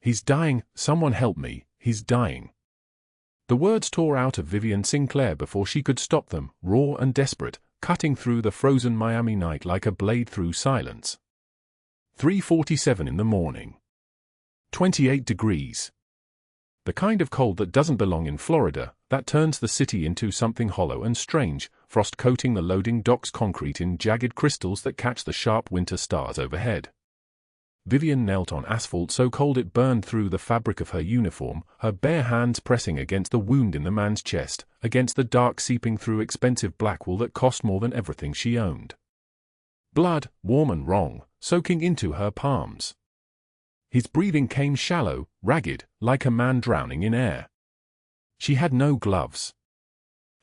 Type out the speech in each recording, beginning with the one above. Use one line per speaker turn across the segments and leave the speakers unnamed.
He's dying, someone help me, he's dying. The words tore out of Vivien Sinclair before she could stop them, raw and desperate, cutting through the frozen Miami night like a blade through silence. 3:47 in the morning. 28 degrees. The kind of cold that doesn't belong in Florida, that turns the city into something hollow and strange, frost coating the loading dock's concrete in jagged crystals that catch the sharp winter stars overhead. Vivien knelt on asphalt so cold it burned through the fabric of her uniform, her bare hands pressing against the wound in the man's chest, against the dark seeping through expensive black wool that cost more than everything she owned. Blood, warm and wrong, soaking into her palms. His breathing came shallow, ragged, like a man drowning in air. She had no gloves.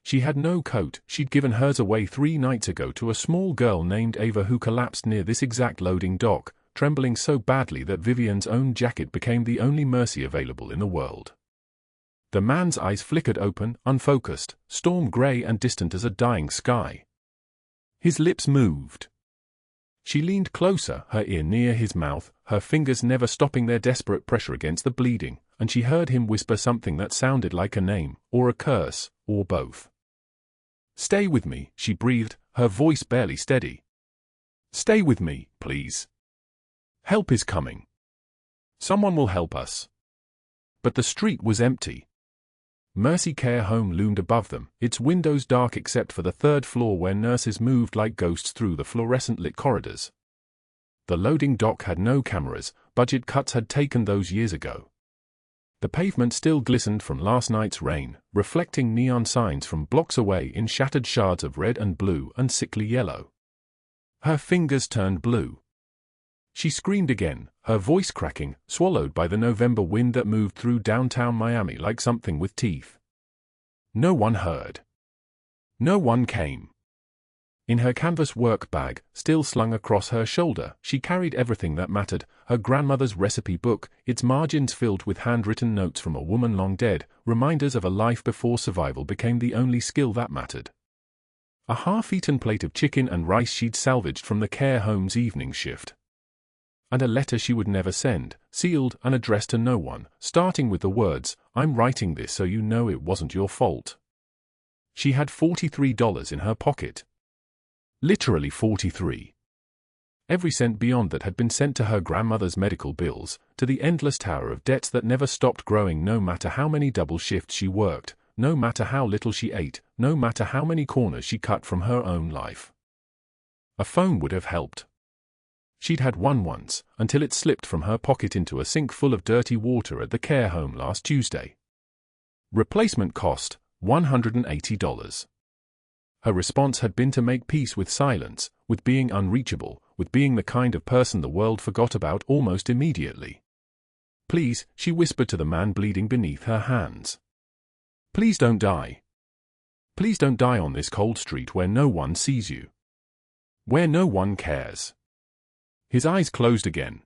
She had no coat. She'd given hers away 3 nights ago to a small girl named Ava who collapsed near this exact loading dock, trembling so badly that Vivien's own jacket became the only mercy available in the world. The man's eyes flickered open, unfocused, storm gray and distant as a dying sky. His lips moved. She leaned closer, her ear near his mouth, her fingers never stopping their desperate pressure against the bleeding, and she heard him whisper something that sounded like a name, or a curse, or both. "Stay with me," she breathed, her voice barely steady. "Stay with me, please. Help is coming. Someone will help us." But the street was empty. Mercy Care Home loomed above them, its windows dark except for the 3rd floor where nurses moved like ghosts through the fluorescent-lit corridors. The loading dock had no cameras, budget cuts had taken those years ago. The pavement still glistened from last night's rain, reflecting neon signs from blocks away in shattered shards of red and blue and sickly yellow. Her fingers turned blue. She screamed again, her voice cracking, swallowed by the November wind that moved through downtown Miami like something with teeth. No one heard. No one came. In her canvas work bag, still slung across her shoulder, she carried everything that mattered, her grandmother's recipe book, its margins filled with handwritten notes from a woman long dead, reminders of a life before survival became the only skill that mattered. A half-eaten plate of chicken and rice she'd salvaged from the care home's evening shift. And a letter she would never send, sealed and addressed to no one, starting with the words, "I'm writing this so you know it wasn't your fault." She had $43 in her pocket. Literally 43. Every cent beyond that had been sent to her grandmother's medical bills, to the endless tower of debts that never stopped growing no matter how many double shifts she worked, no matter how little she ate, no matter how many corners she cut from her own life. A phone would have helped. She'd had one once, until it slipped from her pocket into a sink full of dirty water at the care home last Tuesday. Replacement cost, $180. Her response had been to make peace with silence, with being unreachable, with being the kind of person the world forgot about almost immediately. "Please," she whispered to the man bleeding beneath her hands. "Please don't die. Please don't die on this cold street where no one sees you. Where no one cares." His eyes closed again.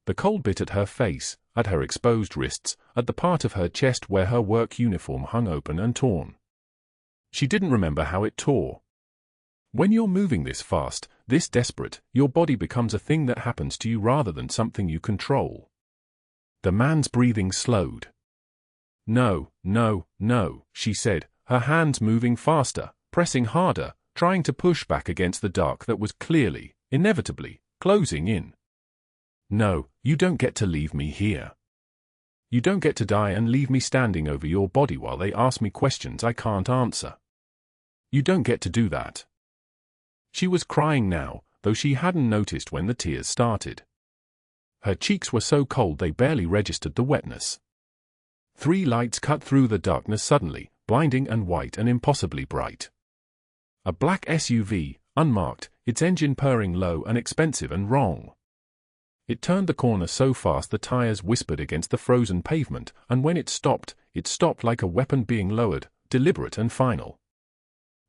The cold bit at her face, at her exposed wrists, at the part of her chest where her work uniform hung open and torn. She didn't remember how it tore. When you're moving this fast, this desperate, your body becomes a thing that happens to you rather than something you control. The man's breathing slowed. "No, no, no," she said, her hands moving faster, pressing harder, trying to push back against the dark that was clearly, inevitably, closing in. "No, you don't get to leave me here. You don't get to die and leave me standing over your body while they ask me questions I can't answer. You don't get to do that." She was crying now, though she hadn't noticed when the tears started. Her cheeks were so cold they barely registered the wetness. 3 lights cut through the darkness suddenly, blinding and white and impossibly bright. A black SUV, unmarked, its engine purring low and expensive and wrong. It turned the corner so fast the tires whispered against the frozen pavement, and when it stopped like a weapon being lowered, deliberate and final.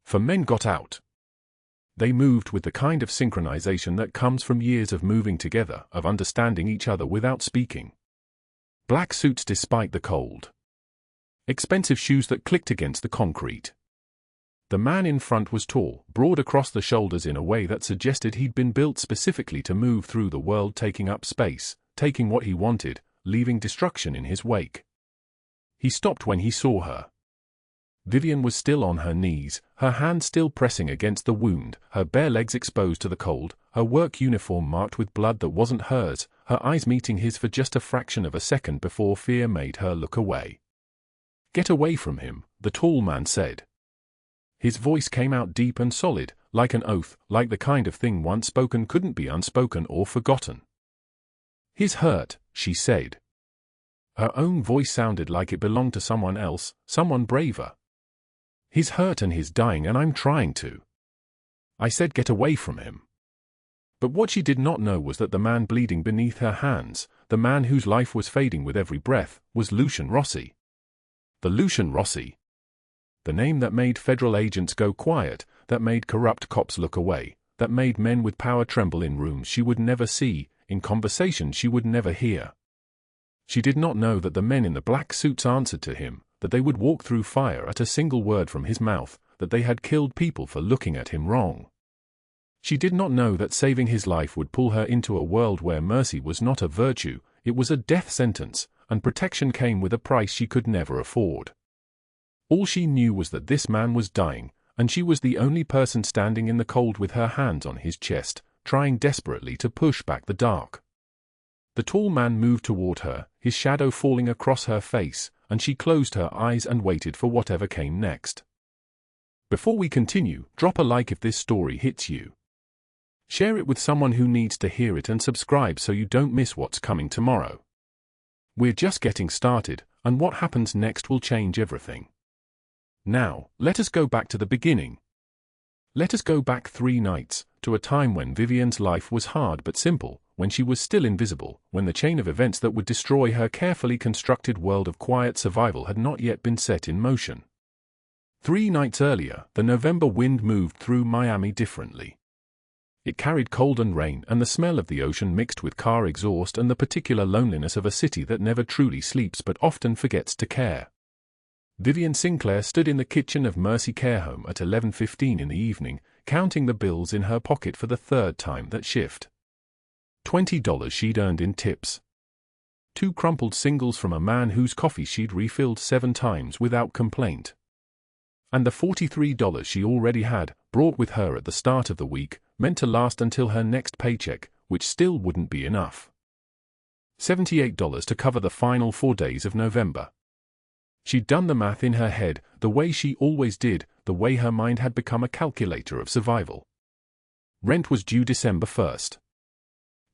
4 men got out. They moved with the kind of synchronization that comes from years of moving together, of understanding each other without speaking. Black suits despite the cold. Expensive shoes that clicked against the concrete. The man in front was tall, broad across the shoulders in a way that suggested he'd been built specifically to move through the world, taking up space, taking what he wanted, leaving destruction in his wake. He stopped when he saw her. Vivien was still on her knees, her hand still pressing against the wound, her bare legs exposed to the cold, her work uniform marked with blood that wasn't hers, her eyes meeting his for just a fraction of a second before fear made her look away. "Get away from him," the tall man said. His voice came out deep and solid, like an oath, like the kind of thing once spoken couldn't be unspoken or forgotten. "He's hurt," she said. Her own voice sounded like it belonged to someone else, someone braver. "He's hurt and he's dying and I'm trying to." I said get away from him. But what she did not know was that the man bleeding beneath her hands, the man whose life was fading with every breath, was Lucian Rossi. The Lucian Rossi. The name that made federal agents go quiet, that made corrupt cops look away, that made men with power tremble in rooms she would never see, in conversations she would never hear. She did not know that the men in the black suits answered to him, that they would walk through fire at a single word from his mouth, that they had killed people for looking at him wrong. She did not know that saving his life would pull her into a world where mercy was not a virtue, it was a death sentence, and protection came with a price she could never afford. All she knew was that this man was dying, and she was the only person standing in the cold with her hands on his chest, trying desperately to push back the dark. The tall man moved toward her, his shadow falling across her face, and she closed her eyes and waited for whatever came next. Before we continue, drop a like if this story hits you. Share it with someone who needs to hear it and subscribe so you don't miss what's coming tomorrow. We're just getting started, and what happens next will change everything. Now, let us go back to the beginning. Let us go back 3 nights, to a time when Vivien's life was hard but simple, when she was still invisible, when the chain of events that would destroy her carefully constructed world of quiet survival had not yet been set in motion. 3 nights earlier, the November wind moved through Miami differently. It carried cold and rain and the smell of the ocean mixed with car exhaust and the particular loneliness of a city that never truly sleeps but often forgets to care. Vivien Sinclair stood in the kitchen of Mercy Care Home at 11:15 in the evening, counting the bills in her pocket for the 3rd time that shift. $20 she'd earned in tips. 2 crumpled singles from a man whose coffee she'd refilled 7 times without complaint. And the $43 she already had, brought with her at the start of the week, meant to last until her next paycheck, which still wouldn't be enough. $78 to cover the final 4 days of November. She'd done the math in her head, the way she always did, the way her mind had become a calculator of survival. Rent was due December 1st.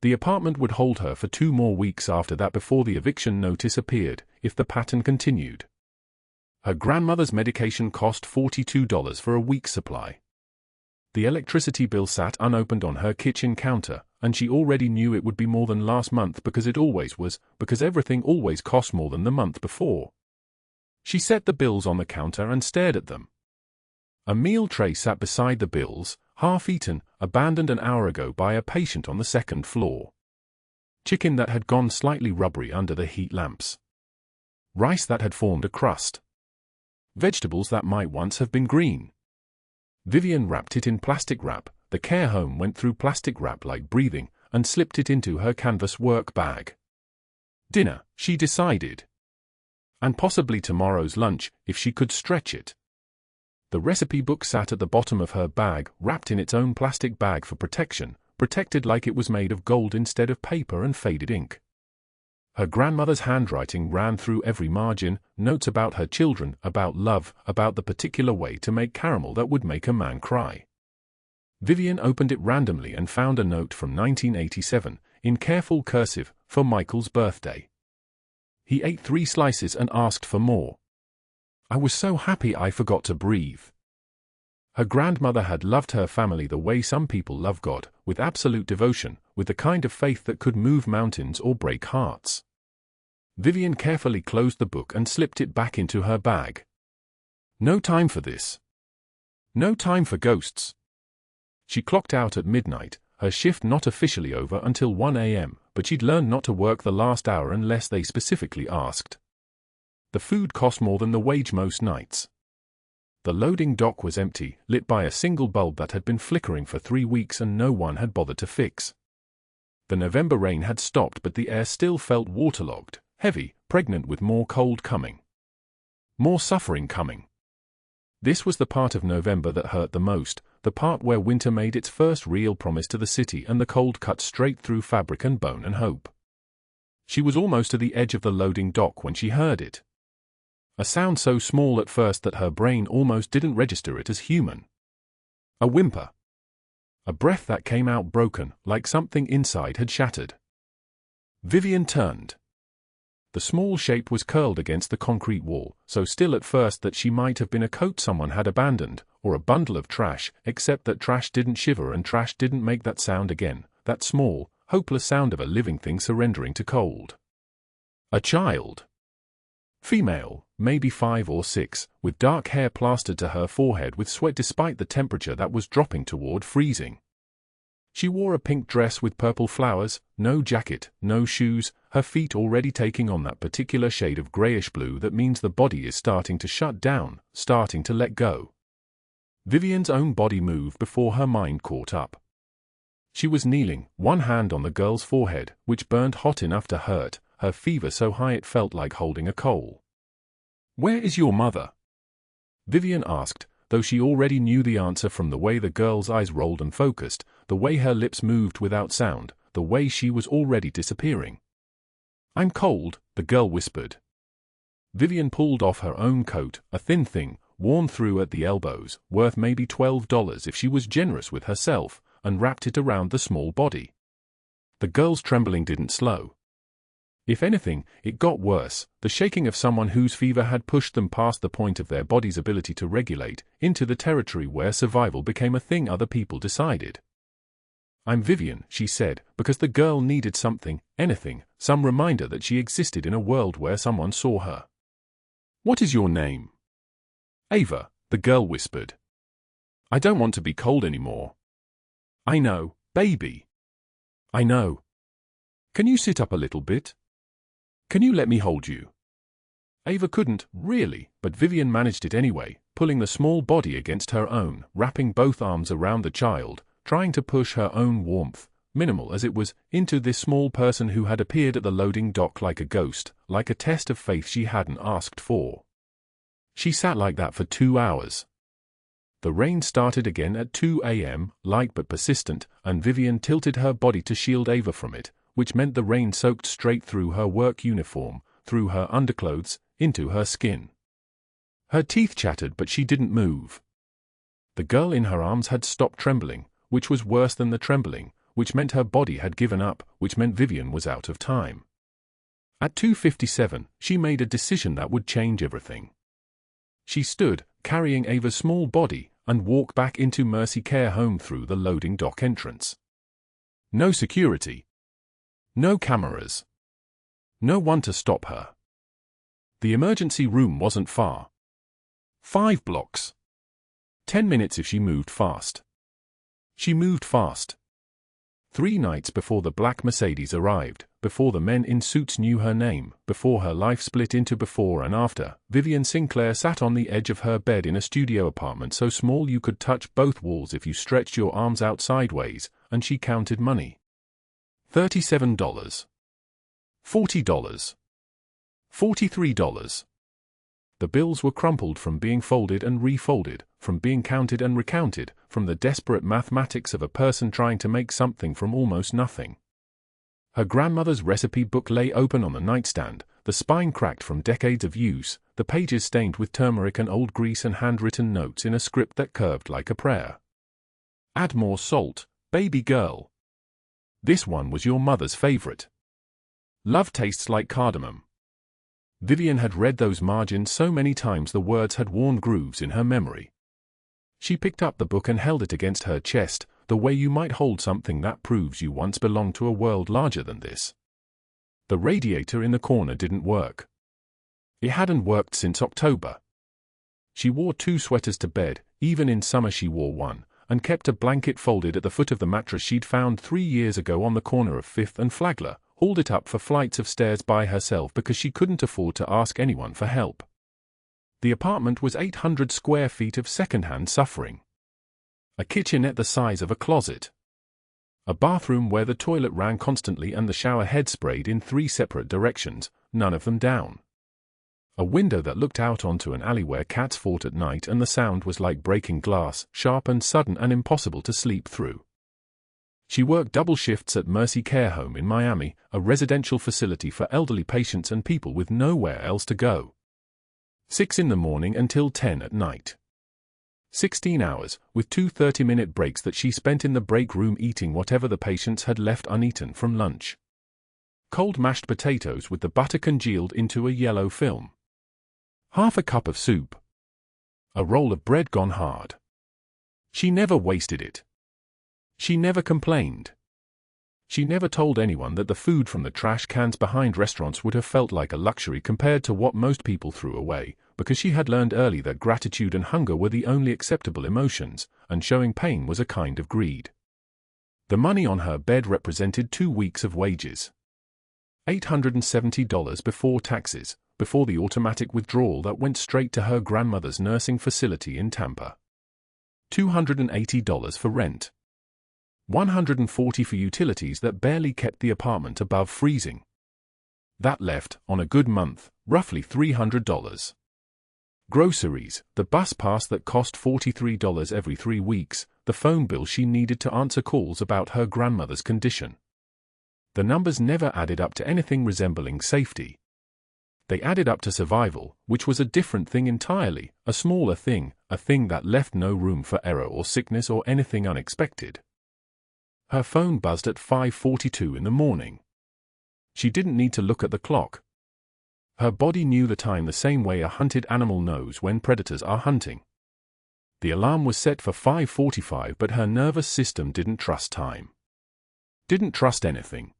The apartment would hold her for 2 more weeks after that before the eviction notice appeared, if the pattern continued. Her grandmother's medication cost $42 for a week's supply. The electricity bill sat unopened on her kitchen counter, and she already knew it would be more than last month because it always was, because everything always cost more than the month before. She set the bills on the counter and stared at them. A meal tray sat beside the bills, half-eaten, abandoned an hour ago by a patient on the 2nd floor. Chicken that had gone slightly rubbery under the heat lamps. Rice that had formed a crust. Vegetables that might once have been green. Vivien wrapped it in plastic wrap, the care home went through plastic wrap like breathing, and slipped it into her canvas work bag. Dinner, she decided. And possibly tomorrow's lunch, if she could stretch it. The recipe book sat at the bottom of her bag, wrapped in its own plastic bag for protection, protected like it was made of gold instead of paper and faded ink. Her grandmother's handwriting ran through every margin, notes about her children, about love, about the particular way to make caramel that would make a man cry. Vivien opened it randomly and found a note from 1987, in careful cursive, for Michael's birthday. He ate 3 slices and asked for more. I was so happy I forgot to breathe. Her grandmother had loved her family the way some people love God, with absolute devotion, with the kind of faith that could move mountains or break hearts. Vivien carefully closed the book and slipped it back into her bag. No time for this. No time for ghosts. She clocked out at midnight, her shift not officially over until 1 a.m., but she'd learned not to work the last hour unless they specifically asked. The food cost more than the wage most nights. The loading dock was empty, lit by a single bulb that had been flickering for 3 weeks and no one had bothered to fix. The November rain had stopped but the air still felt waterlogged, heavy, pregnant with more cold coming. More suffering coming. This was the part of November that hurt the most, the part where winter made its first real promise to the city and the cold cut straight through fabric and bone and hope. She was almost to the edge of the loading dock when she heard it. A sound so small at first that her brain almost didn't register it as human. A whimper. A breath that came out broken, like something inside had shattered. Vivien turned. The small shape was curled against the concrete wall, so still at first that she might have been a coat someone had abandoned, or a bundle of trash, except that trash didn't shiver and trash didn't make that sound again, that small, hopeless sound of a living thing surrendering to cold. A child. Female, maybe 5 or 6, with dark hair plastered to her forehead with sweat despite the temperature that was dropping toward freezing. She wore a pink dress with purple flowers, no jacket, no shoes, her feet already taking on that particular shade of grayish-blue that means the body is starting to shut down, starting to let go. Vivien's own body moved before her mind caught up. She was kneeling, one hand on the girl's forehead, which burned hot enough to hurt, her fever so high it felt like holding a coal. "Where is your mother?" Vivien asked, though she already knew the answer from the way the girl's eyes rolled and focused, the way her lips moved without sound, the way she was already disappearing. "I'm cold," the girl whispered. Vivien pulled off her own coat, a thin thing, worn through at the elbows, worth maybe $12 if she was generous with herself, and wrapped it around the small body. The girl's trembling didn't slow. If anything, it got worse, the shaking of someone whose fever had pushed them past the point of their body's ability to regulate, into the territory where survival became a thing other people decided. "I'm Vivien," she said, because the girl needed something, anything, some reminder that she existed in a world where someone saw her. "What is your name?" "Ava," the girl whispered. "I don't want to be cold anymore." "I know, baby. I know. Can you sit up a little bit? Can you let me hold you?" Ava couldn't, really, but Vivien managed it anyway, pulling the small body against her own, wrapping both arms around the child, trying to push her own warmth, minimal as it was, into this small person who had appeared at the loading dock like a ghost, like a test of faith she hadn't asked for. She sat like that for 2 hours. The rain started again at 2 a.m., light but persistent, and Vivien tilted her body to shield Ava from it, which meant the rain soaked straight through her work uniform, through her underclothes, into her skin. Her teeth chattered but she didn't move. The girl in her arms had stopped trembling, which was worse than the trembling, which meant her body had given up, which meant Vivien was out of time. At 2:57, she made a decision that would change everything. She stood, carrying Ava's small body, and walked back into Mercy Care Home through the loading dock entrance. No security. No cameras. No one to stop her. The emergency room wasn't far. 5 blocks. 10 minutes if she moved fast. She moved fast. 3 nights before the black Mercedes arrived, before the men in suits knew her name, before her life split into before and after, Vivien Sinclair sat on the edge of her bed in a studio apartment so small you could touch both walls if you stretched your arms out sideways, and she counted money. $37. $40. $43. The bills were crumpled from being folded and refolded, from being counted and recounted, from the desperate mathematics of a person trying to make something from almost nothing. Her grandmother's recipe book lay open on the nightstand, the spine cracked from decades of use, the pages stained with turmeric and old grease and handwritten notes in a script that curved like a prayer. "Add more salt, baby girl. This one was your mother's favorite. Love tastes like cardamom." Vivien had read those margins so many times the words had worn grooves in her memory. She picked up the book and held it against her chest, the way you might hold something that proves you once belonged to a world larger than this. The radiator in the corner didn't work. It hadn't worked since October. She wore 2 sweaters to bed, even in summer she wore one, and kept a blanket folded at the foot of the mattress she'd found 3 years ago on the corner of 5th and Flagler, hauled it up for flights of stairs by herself because she couldn't afford to ask anyone for help. The apartment was 800 square feet of second-hand suffering. A kitchenette the size of a closet. A bathroom where the toilet ran constantly and the shower head sprayed in 3 separate directions, none of them down. A window that looked out onto an alley where cats fought at night and the sound was like breaking glass, sharp and sudden and impossible to sleep through. She worked double shifts at Mercy Care Home in Miami, a residential facility for elderly patients and people with nowhere else to go. 6 in the morning until 10 at night. 16 hours, with 2 30-minute breaks that she spent in the break room eating whatever the patients had left uneaten from lunch. Cold mashed potatoes with the butter congealed into a yellow film. Half a cup of soup. A roll of bread gone hard. She never wasted it. She never complained. She never told anyone that the food from the trash cans behind restaurants would have felt like a luxury compared to what most people threw away, because she had learned early that gratitude and hunger were the only acceptable emotions, and showing pain was a kind of greed. The money on her bed represented 2 weeks of wages. $870 before taxes, before the automatic withdrawal that went straight to her grandmother's nursing facility in Tampa. $280 for rent. $140 for utilities that barely kept the apartment above freezing. That left, on a good month, roughly $300. Groceries, the bus pass that cost $43 every 3 weeks, the phone bill she needed to answer calls about her grandmother's condition. The numbers never added up to anything resembling safety. They added up to survival, which was a different thing entirely, a smaller thing, a thing that left no room for error or sickness or anything unexpected. Her phone buzzed at 5:42 in the morning. She didn't need to look at the clock. Her body knew the time the same way a hunted animal knows when predators are hunting. The alarm was set for 5:45, but her nervous system didn't trust time. Didn't trust anything.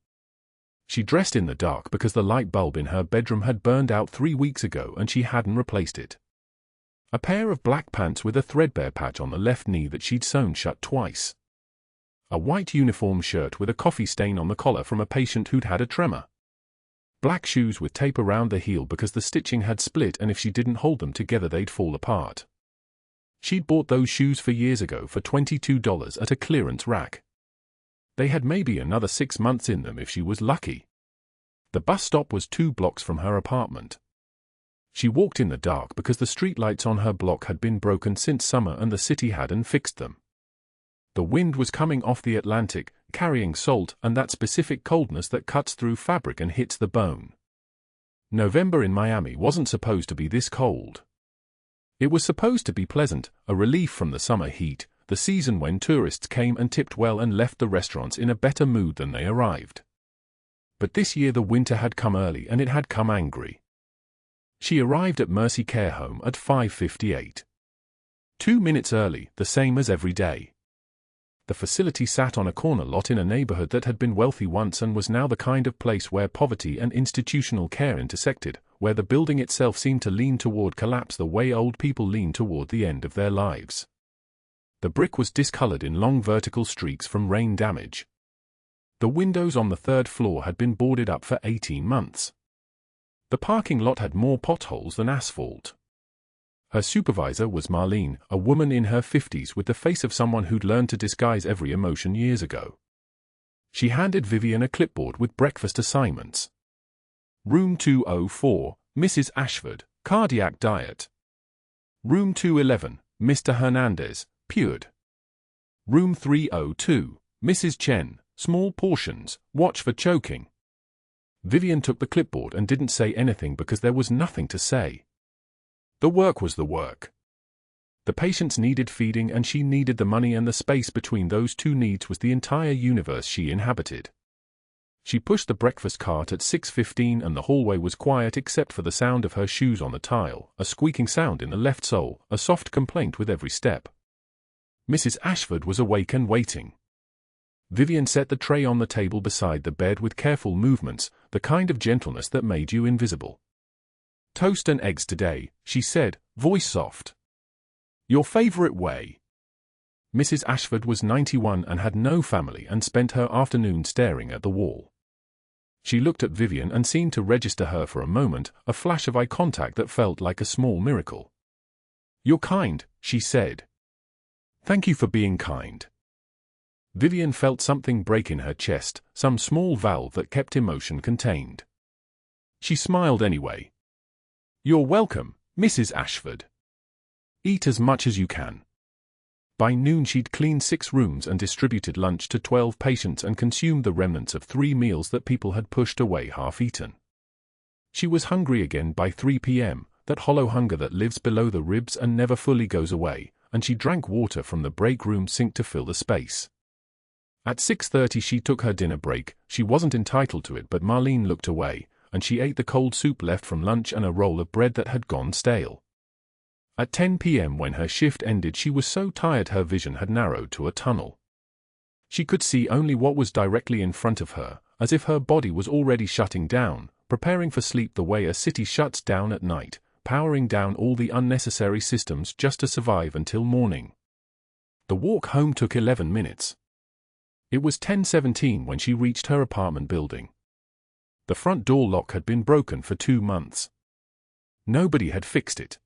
She dressed in the dark because the light bulb in her bedroom had burned out 3 weeks ago and she hadn't replaced it. A pair of black pants with a threadbare patch on the left knee that she'd sewn shut twice. A white uniform shirt with a coffee stain on the collar from a patient who'd had a tremor. Black shoes with tape around the heel because the stitching had split and if she didn't hold them together they'd fall apart. She'd bought those shoes for years ago for $22 at a clearance rack. They had maybe another 6 months in them if she was lucky. The bus stop was 2 blocks from her apartment. She walked in the dark because the streetlights on her block had been broken since summer and the city hadn't fixed them. The wind was coming off the Atlantic, carrying salt and that specific coldness that cuts through fabric and hits the bone. November in Miami wasn't supposed to be this cold. It was supposed to be pleasant, a relief from the summer heat, the season when tourists came and tipped well and left the restaurants in a better mood than they arrived. But this year the winter had come early and it had come angry. She arrived at Mercy Care Home at 5:58. 2 minutes early, the same as every day. The facility sat on a corner lot in a neighborhood that had been wealthy once and was now the kind of place where poverty and institutional care intersected, where the building itself seemed to lean toward collapse the way old people lean toward the end of their lives. The brick was discolored in long vertical streaks from rain damage. The windows on the 3rd floor had been boarded up for 18 months. The parking lot had more potholes than asphalt. Her supervisor was Marlene, a woman in her 50s with the face of someone who'd learned to disguise every emotion years ago. She handed Vivien a clipboard with breakfast assignments. Room 204, Mrs. Ashford, cardiac diet. Room 211, Mr. Hernandez, pured. Room 302, Mrs. Chen, small portions, watch for choking. Vivien took the clipboard and didn't say anything because there was nothing to say. The work was the work. The patients needed feeding and she needed the money, and the space between those two needs was the entire universe she inhabited. She pushed the breakfast cart at 6:15 and the hallway was quiet except for the sound of her shoes on the tile, a squeaking sound in the left sole, a soft complaint with every step. Mrs. Ashford was awake and waiting. Vivien set the tray on the table beside the bed with careful movements, the kind of gentleness that made you invisible. "Toast and eggs today," she said, voice soft. "Your favorite way." Mrs. Ashford was 91 and had no family and spent her afternoon staring at the wall. She looked at Vivien and seemed to register her for a moment, a flash of eye contact that felt like a small miracle. "You're kind," she said. "Thank you for being kind." Vivien felt something break in her chest, some small valve that kept emotion contained. She smiled anyway. "You're welcome, Mrs. Ashford. Eat as much as you can." By noon she'd cleaned 6 rooms and distributed lunch to 12 patients and consumed the remnants of 3 meals that people had pushed away half-eaten. She was hungry again by 3 p.m., that hollow hunger that lives below the ribs and never fully goes away, and she drank water from the break room sink to fill the space. At 6:30 she took her dinner break. She wasn't entitled to it, but Marlene looked away, and she ate the cold soup left from lunch and a roll of bread that had gone stale. At 10 p.m. when her shift ended, she was so tired her vision had narrowed to a tunnel. She could see only what was directly in front of her, as if her body was already shutting down, preparing for sleep the way a city shuts down at night, powering down all the unnecessary systems just to survive until morning. The walk home took 11 minutes. It was 10:17 when she reached her apartment building. The front door lock had been broken for 2 months. Nobody had fixed it.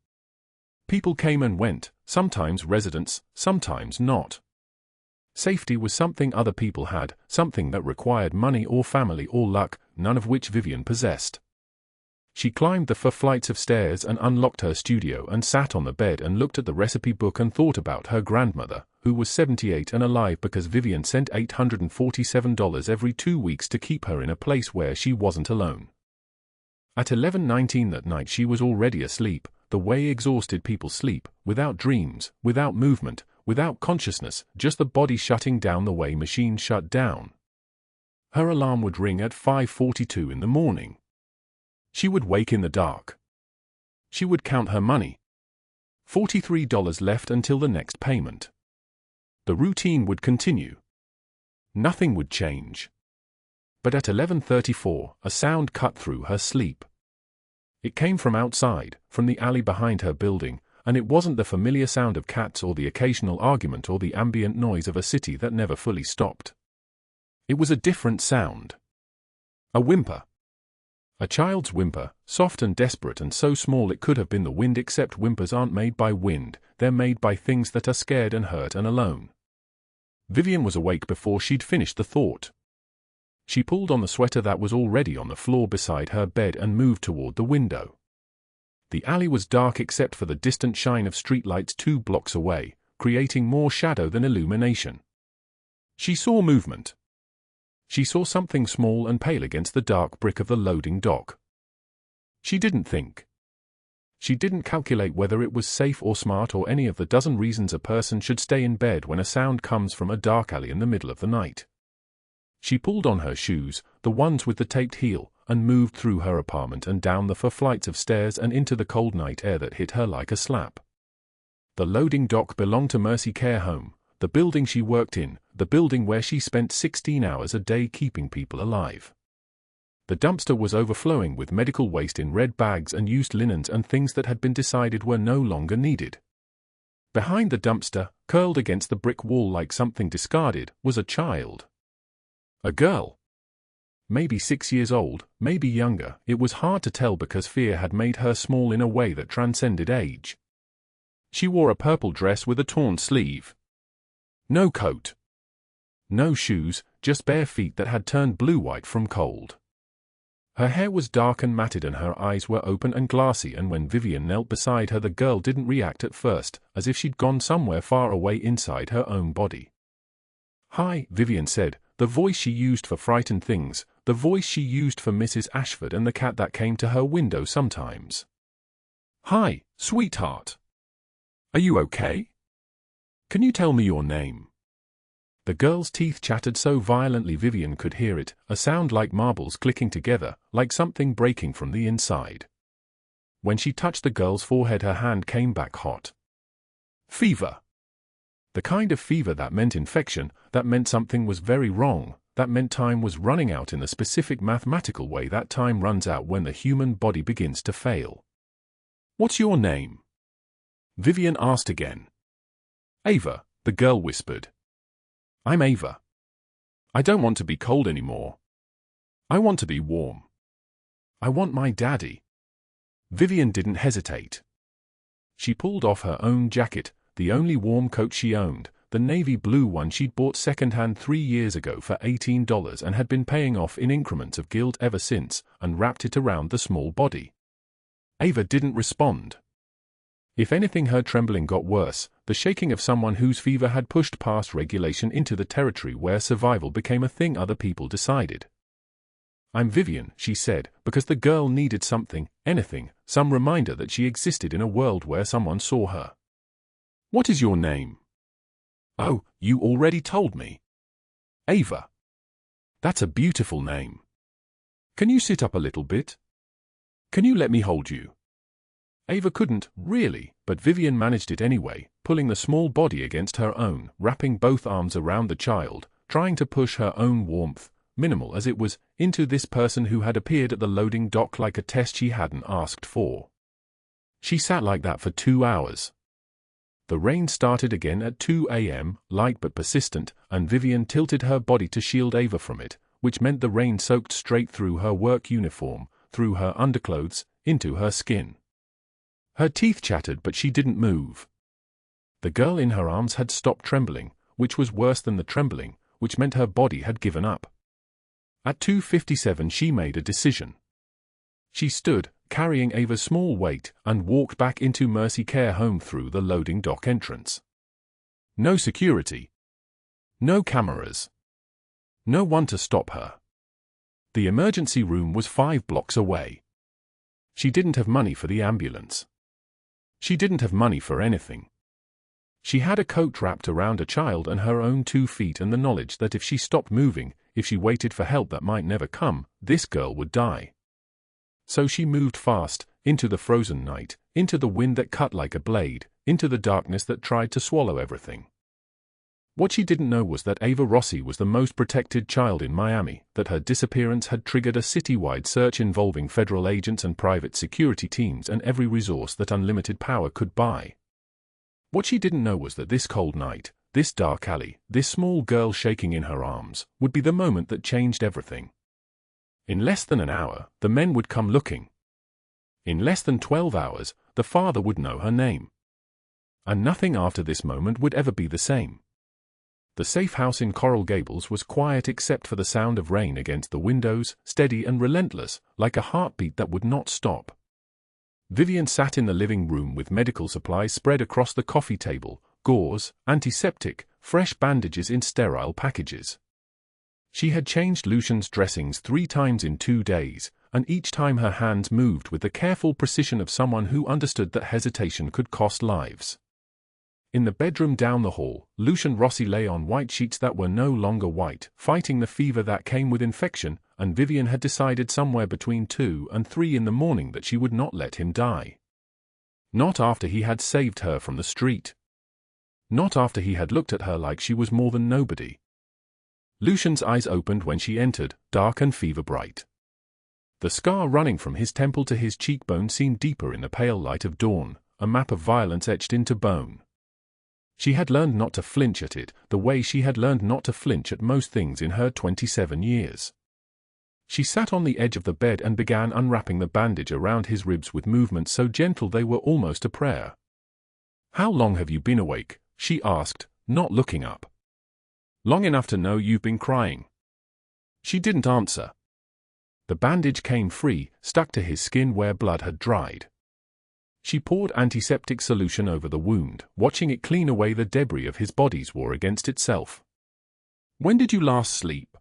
People came and went, sometimes residents, sometimes not. Safety was something other people had, something that required money or family or luck, none of which Vivien possessed. She climbed the 4 flights of stairs and unlocked her studio and sat on the bed and looked at the recipe book and thought about her grandmother, who was 78 and alive because Vivien sent $847 every 2 weeks to keep her in a place where she wasn't alone. At 11:19 that night she was already asleep, the way exhausted people sleep, without dreams, without movement, without consciousness, just the body shutting down the way machines shut down. Her alarm would ring at 5:42 in the morning. She would wake in the dark. She would count her money. $43 left until the next payment. The routine would continue. Nothing would change. But at 11:34, a sound cut through her sleep. It came from outside, from the alley behind her building, and it wasn't the familiar sound of cats or the occasional argument or the ambient noise of a city that never fully stopped. It was a different sound. A whimper. A child's whimper, soft and desperate and so small it could have been the wind, except whimpers aren't made by wind, they're made by things that are scared and hurt and alone. Vivien was awake before she'd finished the thought. She pulled on the sweater that was already on the floor beside her bed and moved toward the window. The alley was dark except for the distant shine of streetlights 2 blocks away, creating more shadow than illumination. She saw movement. She saw something small and pale against the dark brick of the loading dock. She didn't think. She didn't calculate whether it was safe or smart or any of the dozen reasons a person should stay in bed when a sound comes from a dark alley in the middle of the night. She pulled on her shoes, the ones with the taped heel, and moved through her apartment and down the 4 flights of stairs and into the cold night air that hit her like a slap. The loading dock belonged to Mercy Care Home, the building she worked in, the building where she spent 16 hours a day keeping people alive. The dumpster was overflowing with medical waste in red bags and used linens and things that had been decided were no longer needed. Behind the dumpster, curled against the brick wall like something discarded, was a child. A girl. Maybe 6 years old, maybe younger, it was hard to tell because fear had made her small in a way that transcended age. She wore a purple dress with a torn sleeve. No coat. No shoes, just bare feet that had turned blue-white from cold. Her hair was dark and matted and her eyes were open and glassy, and when Vivien knelt beside her the girl didn't react at first, as if she'd gone somewhere far away inside her own body. "Hi," Vivien said, the voice she used for frightened things, the voice she used for Mrs. Ashford and the cat that came to her window sometimes. "Hi, sweetheart. Are you okay? Can you tell me your name?" The girl's teeth chattered so violently Vivien could hear it, a sound like marbles clicking together, like something breaking from the inside. When she touched the girl's forehead her hand came back hot. Fever. The kind of fever that meant infection, that meant something was very wrong, that meant time was running out in the specific mathematical way that time runs out when the human body begins to fail. "What's your name?" Vivien asked again. "Ava," the girl whispered. "I'm Ava. I don't want to be cold anymore. I want to be warm. I want my daddy." Vivien didn't hesitate. She pulled off her own jacket, the only warm coat she owned, the navy blue one she'd bought secondhand 3 years ago for $18 and had been paying off in increments of guilt ever since, and wrapped it around the small body. Ava didn't respond. If anything, her trembling got worse, the shaking of someone whose fever had pushed past regulation into the territory where survival became a thing other people decided. "I'm Vivien," she said, because the girl needed something, anything, some reminder that she existed in a world where someone saw her. "What is your name?" "Oh, you already told me." "Ava. That's a beautiful name. Can you sit up a little bit? Can you let me hold you?" Ava couldn't, really, but Vivien managed it anyway, pulling the small body against her own, wrapping both arms around the child, trying to push her own warmth, minimal as it was, into this person who had appeared at the loading dock like a test she hadn't asked for. She sat like that for 2 hours. The rain started again at 2 a.m., light but persistent, and Vivien tilted her body to shield Ava from it, which meant the rain soaked straight through her work uniform, through her underclothes, into her skin. Her teeth chattered, but she didn't move. The girl in her arms had stopped trembling, which was worse than the trembling, which meant her body had given up. At 2:57 she made a decision. She stood, carrying Ava's small weight, and walked back into Mercy Care Home through the loading dock entrance. No security. No cameras. No one to stop her. The emergency room was 5 blocks away. She didn't have money for the ambulance. She didn't have money for anything. She had a coat wrapped around a child and her own 2 feet and the knowledge that if she stopped moving, if she waited for help that might never come, this girl would die. So she moved fast, into the frozen night, into the wind that cut like a blade, into the darkness that tried to swallow everything. What she didn't know was that Ava Rossi was the most protected child in Miami, that her disappearance had triggered a citywide search involving federal agents and private security teams and every resource that unlimited power could buy. What she didn't know was that this cold night, this dark alley, this small girl shaking in her arms, would be the moment that changed everything. In less than an hour, the men would come looking. In less than 12 hours, the father would know her name. And nothing after this moment would ever be the same. The safe house in Coral Gables was quiet except for the sound of rain against the windows, steady and relentless, like a heartbeat that would not stop. Vivien sat in the living room with medical supplies spread across the coffee table, gauze, antiseptic, fresh bandages in sterile packages. She had changed Lucian's dressings 3 times in 2 days, and each time her hands moved with the careful precision of someone who understood that hesitation could cost lives. In the bedroom down the hall, Lucian Rossi lay on white sheets that were no longer white, fighting the fever that came with infection, and Vivien had decided somewhere between 2 and 3 in the morning that she would not let him die. Not after he had saved her from the street. Not after he had looked at her like she was more than nobody. Lucian's eyes opened when she entered, dark and fever-bright. The scar running from his temple to his cheekbone seemed deeper in the pale light of dawn, a map of violence etched into bone. She had learned not to flinch at it, the way she had learned not to flinch at most things in her 27 years. She sat on the edge of the bed and began unwrapping the bandage around his ribs with movements so gentle they were almost a prayer. "How long have you been awake?" she asked, not looking up. "Long enough to know you've been crying." She didn't answer. The bandage came free, stuck to his skin where blood had dried. She poured antiseptic solution over the wound, watching it clean away the debris of his body's war against itself. "When did you last sleep?"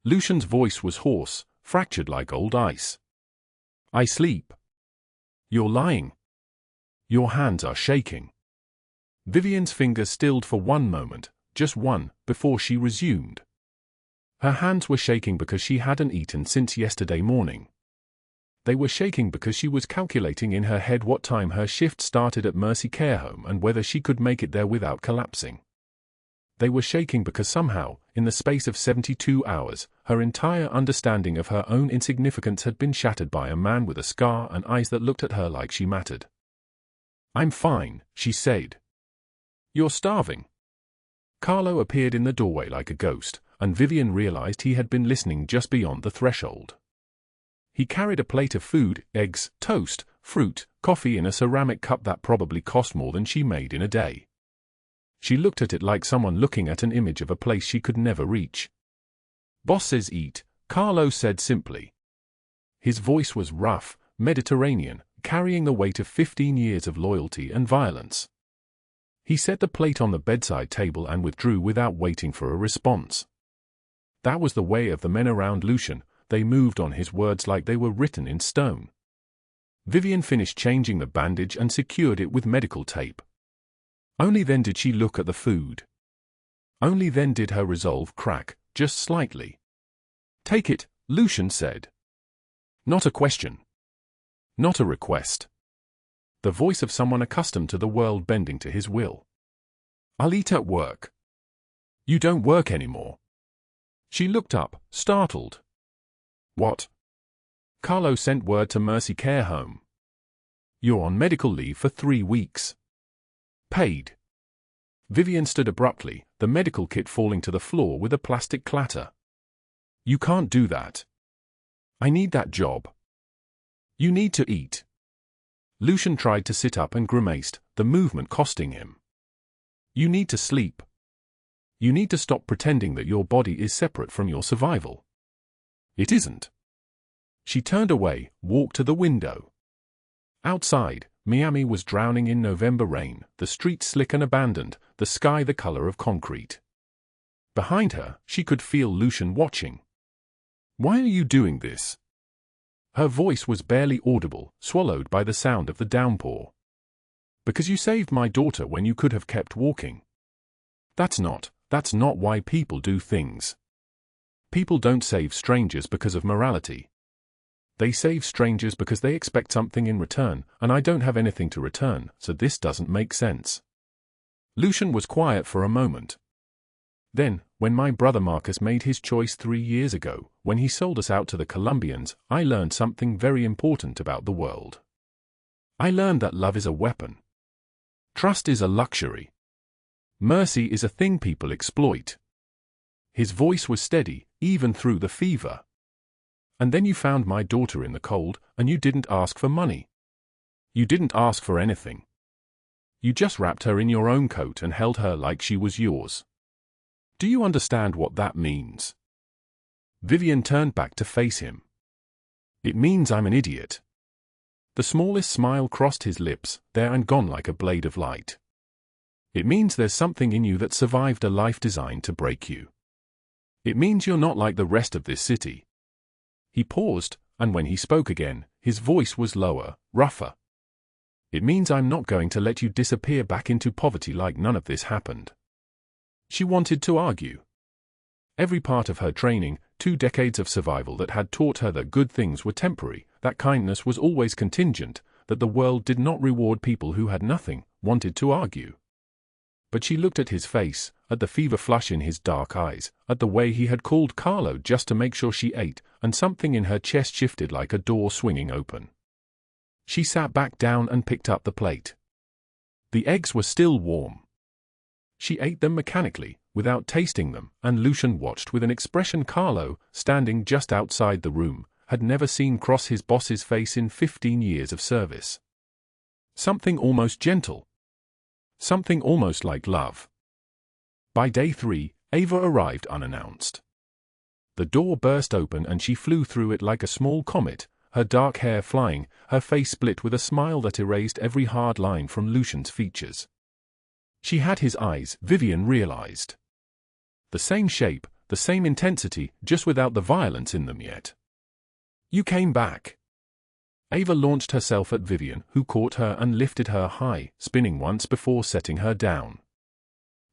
Lucian's voice was hoarse, fractured like old ice. "I sleep." "You're lying. Your hands are shaking." Vivien's fingers stilled for one moment, just one, before she resumed. Her hands were shaking because she hadn't eaten since yesterday morning. They were shaking because she was calculating in her head what time her shift started at Mercy Care Home and whether she could make it there without collapsing. They were shaking because somehow, in the space of 72 hours, her entire understanding of her own insignificance had been shattered by a man with a scar and eyes that looked at her like she mattered. "I'm fine," she said. "You're starving." Carlo appeared in the doorway like a ghost, and Vivien realized he had been listening just beyond the threshold. He carried a plate of food, eggs, toast, fruit, coffee in a ceramic cup that probably cost more than she made in a day. She looked at it like someone looking at an image of a place she could never reach. "Boss says eat," Carlo said simply. His voice was rough, Mediterranean, carrying the weight of 15 years of loyalty and violence. He set the plate on the bedside table and withdrew without waiting for a response. That was the way of the men around Lucian. They moved on his words like they were written in stone. Vivien finished changing the bandage and secured it with medical tape. Only then did she look at the food. Only then did her resolve crack, just slightly. "Take it," Lucian said. Not a question. Not a request. The voice of someone accustomed to the world bending to his will. "I'll eat at work." "You don't work anymore." She looked up, startled. "What?" "Carlo sent word to Mercy Care Home. You're on medical leave for 3 weeks. Paid." Vivien stood abruptly, the medical kit falling to the floor with a plastic clatter. "You can't do that. I need that job. You need to eat." Lucian tried to sit up and grimaced, the movement costing him. "You need to sleep. You need to stop pretending that your body is separate from your survival. It isn't." She turned away, walked to the window. Outside, Miami was drowning in November rain, the streets slick and abandoned, the sky the color of concrete. Behind her, she could feel Lucian watching. "Why are you doing this?" Her voice was barely audible, swallowed by the sound of the downpour. "Because you saved my daughter when you could have kept walking. That's not why people do things. People don't save strangers because of morality. They save strangers because they expect something in return, and I don't have anything to return, so this doesn't make sense." Lucian was quiet for a moment. "Then, when my brother Marcus made his choice 3 years ago, when he sold us out to the Colombians, I learned something very important about the world. I learned that love is a weapon. Trust is a luxury. Mercy is a thing people exploit." His voice was steady, even through the fever. "And then you found my daughter in the cold, and you didn't ask for money. You didn't ask for anything. You just wrapped her in your own coat and held her like she was yours. Do you understand what that means?" Vivien turned back to face him. "It means I'm an idiot." The smallest smile crossed his lips, there and gone like a blade of light. "It means there's something in you that survived a life designed to break you. It means you're not like the rest of this city." He paused, and when he spoke again, his voice was lower, rougher. "It means I'm not going to let you disappear back into poverty like none of this happened." She wanted to argue. Every part of her training, 2 decades of survival that had taught her that good things were temporary, that kindness was always contingent, that the world did not reward people who had nothing, wanted to argue. But she looked at his face, at the fever flush in his dark eyes, at the way he had called Carlo just to make sure she ate, and something in her chest shifted like a door swinging open. She sat back down and picked up the plate. The eggs were still warm. She ate them mechanically, without tasting them, and Lucian watched with an expression Carlo, standing just outside the room, had never seen cross his boss's face in 15 years of service. Something almost gentle. Something almost like love. By day 3, Ava arrived unannounced. The door burst open and she flew through it like a small comet, her dark hair flying, her face split with a smile that erased every hard line from Lucian's features. She had his eyes, Vivien realized. The same shape, the same intensity, just without the violence in them yet. "You came back." Ava launched herself at Vivien, who caught her and lifted her high, spinning once before setting her down.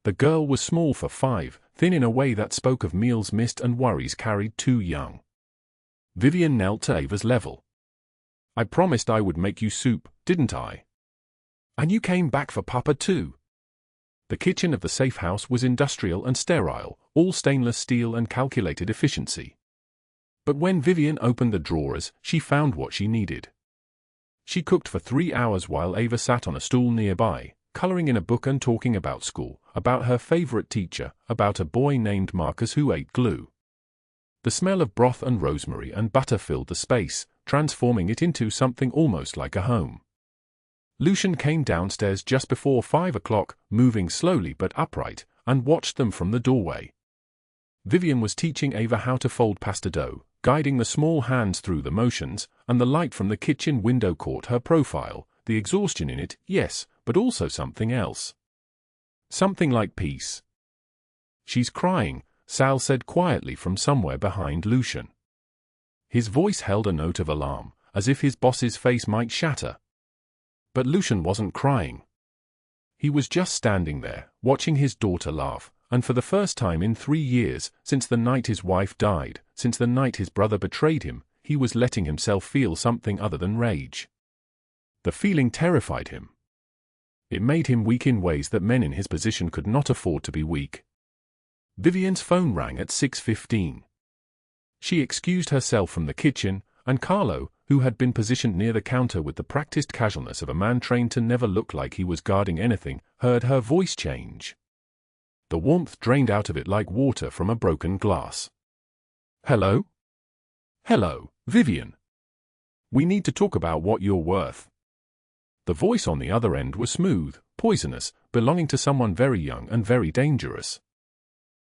The girl was small for 5, thin in a way that spoke of meals missed and worries carried too young. Vivien knelt to Ava's level. "I promised I would make you soup, didn't I? And you came back for Papa too." The kitchen of the safe house was industrial and sterile, all stainless steel and calculated efficiency. But when Vivien opened the drawers, she found what she needed. She cooked for 3 hours while Ava sat on a stool nearby, coloring in a book and talking about school, about her favorite teacher, about a boy named Marcus who ate glue. The smell of broth and rosemary and butter filled the space, transforming it into something almost like a home. Lucian came downstairs just before 5 o'clock, moving slowly but upright, and watched them from the doorway. Vivien was teaching Ava how to fold pasta dough, guiding the small hands through the motions, and the light from the kitchen window caught her profile, the exhaustion in it, yes, but also something else. Something like peace. "She's crying," Sal said quietly from somewhere behind Lucian. His voice held a note of alarm, as if his boss's face might shatter. But Lucian wasn't crying. He was just standing there, watching his daughter laugh, and for the first time in 3 years, since the night his wife died, since the night his brother betrayed him, he was letting himself feel something other than rage. The feeling terrified him. It made him weak in ways that men in his position could not afford to be weak. Vivien's phone rang at 6:15. She excused herself from the kitchen, and Carlo, who had been positioned near the counter with the practiced casualness of a man trained to never look like he was guarding anything, heard her voice change. The warmth drained out of it like water from a broken glass. "Hello? Hello, Vivien. We need to talk about what you're worth." The voice on the other end was smooth, poisonous, belonging to someone very young and very dangerous.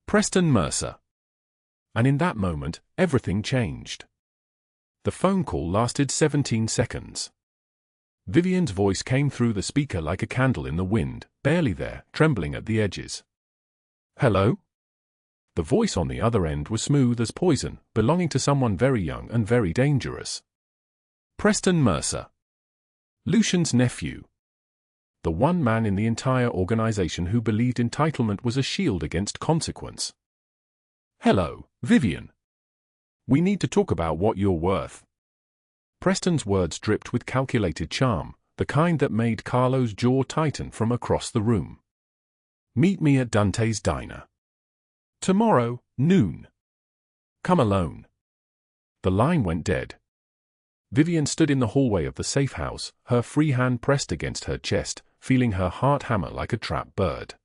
Preston Mercer. And in that moment, everything changed. The phone call lasted 17 seconds. Vivien's voice came through the speaker like a candle in the wind, barely there, trembling at the edges. "Hello?" The voice on the other end was smooth as poison, belonging to someone very young and very dangerous. Preston Mercer. Lucian's nephew. The one man in the entire organization who believed entitlement was a shield against consequence. "Hello, Vivien. We need to talk about what you're worth." Preston's words dripped with calculated charm, the kind that made Carlo's jaw tighten from across the room. "Meet me at Dante's diner. Tomorrow, noon. Come alone." The line went dead. Vivien stood in the hallway of the safe house, her free hand pressed against her chest, feeling her heart hammer like a trapped bird.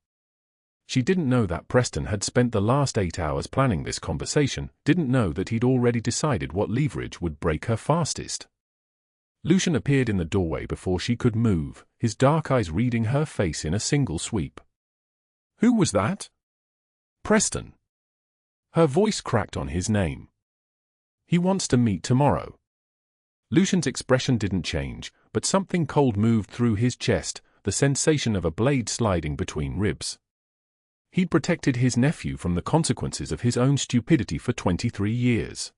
She didn't know that Preston had spent the last 8 hours planning this conversation, didn't know that he'd already decided what leverage would break her fastest. Lucian appeared in the doorway before she could move, his dark eyes reading her face in a single sweep. "Who was that?" "Preston." Her voice cracked on his name. "He wants to meet tomorrow." Lucian's expression didn't change, but something cold moved through his chest, the sensation of a blade sliding between ribs. He'd protected his nephew from the consequences of his own stupidity for 23 years.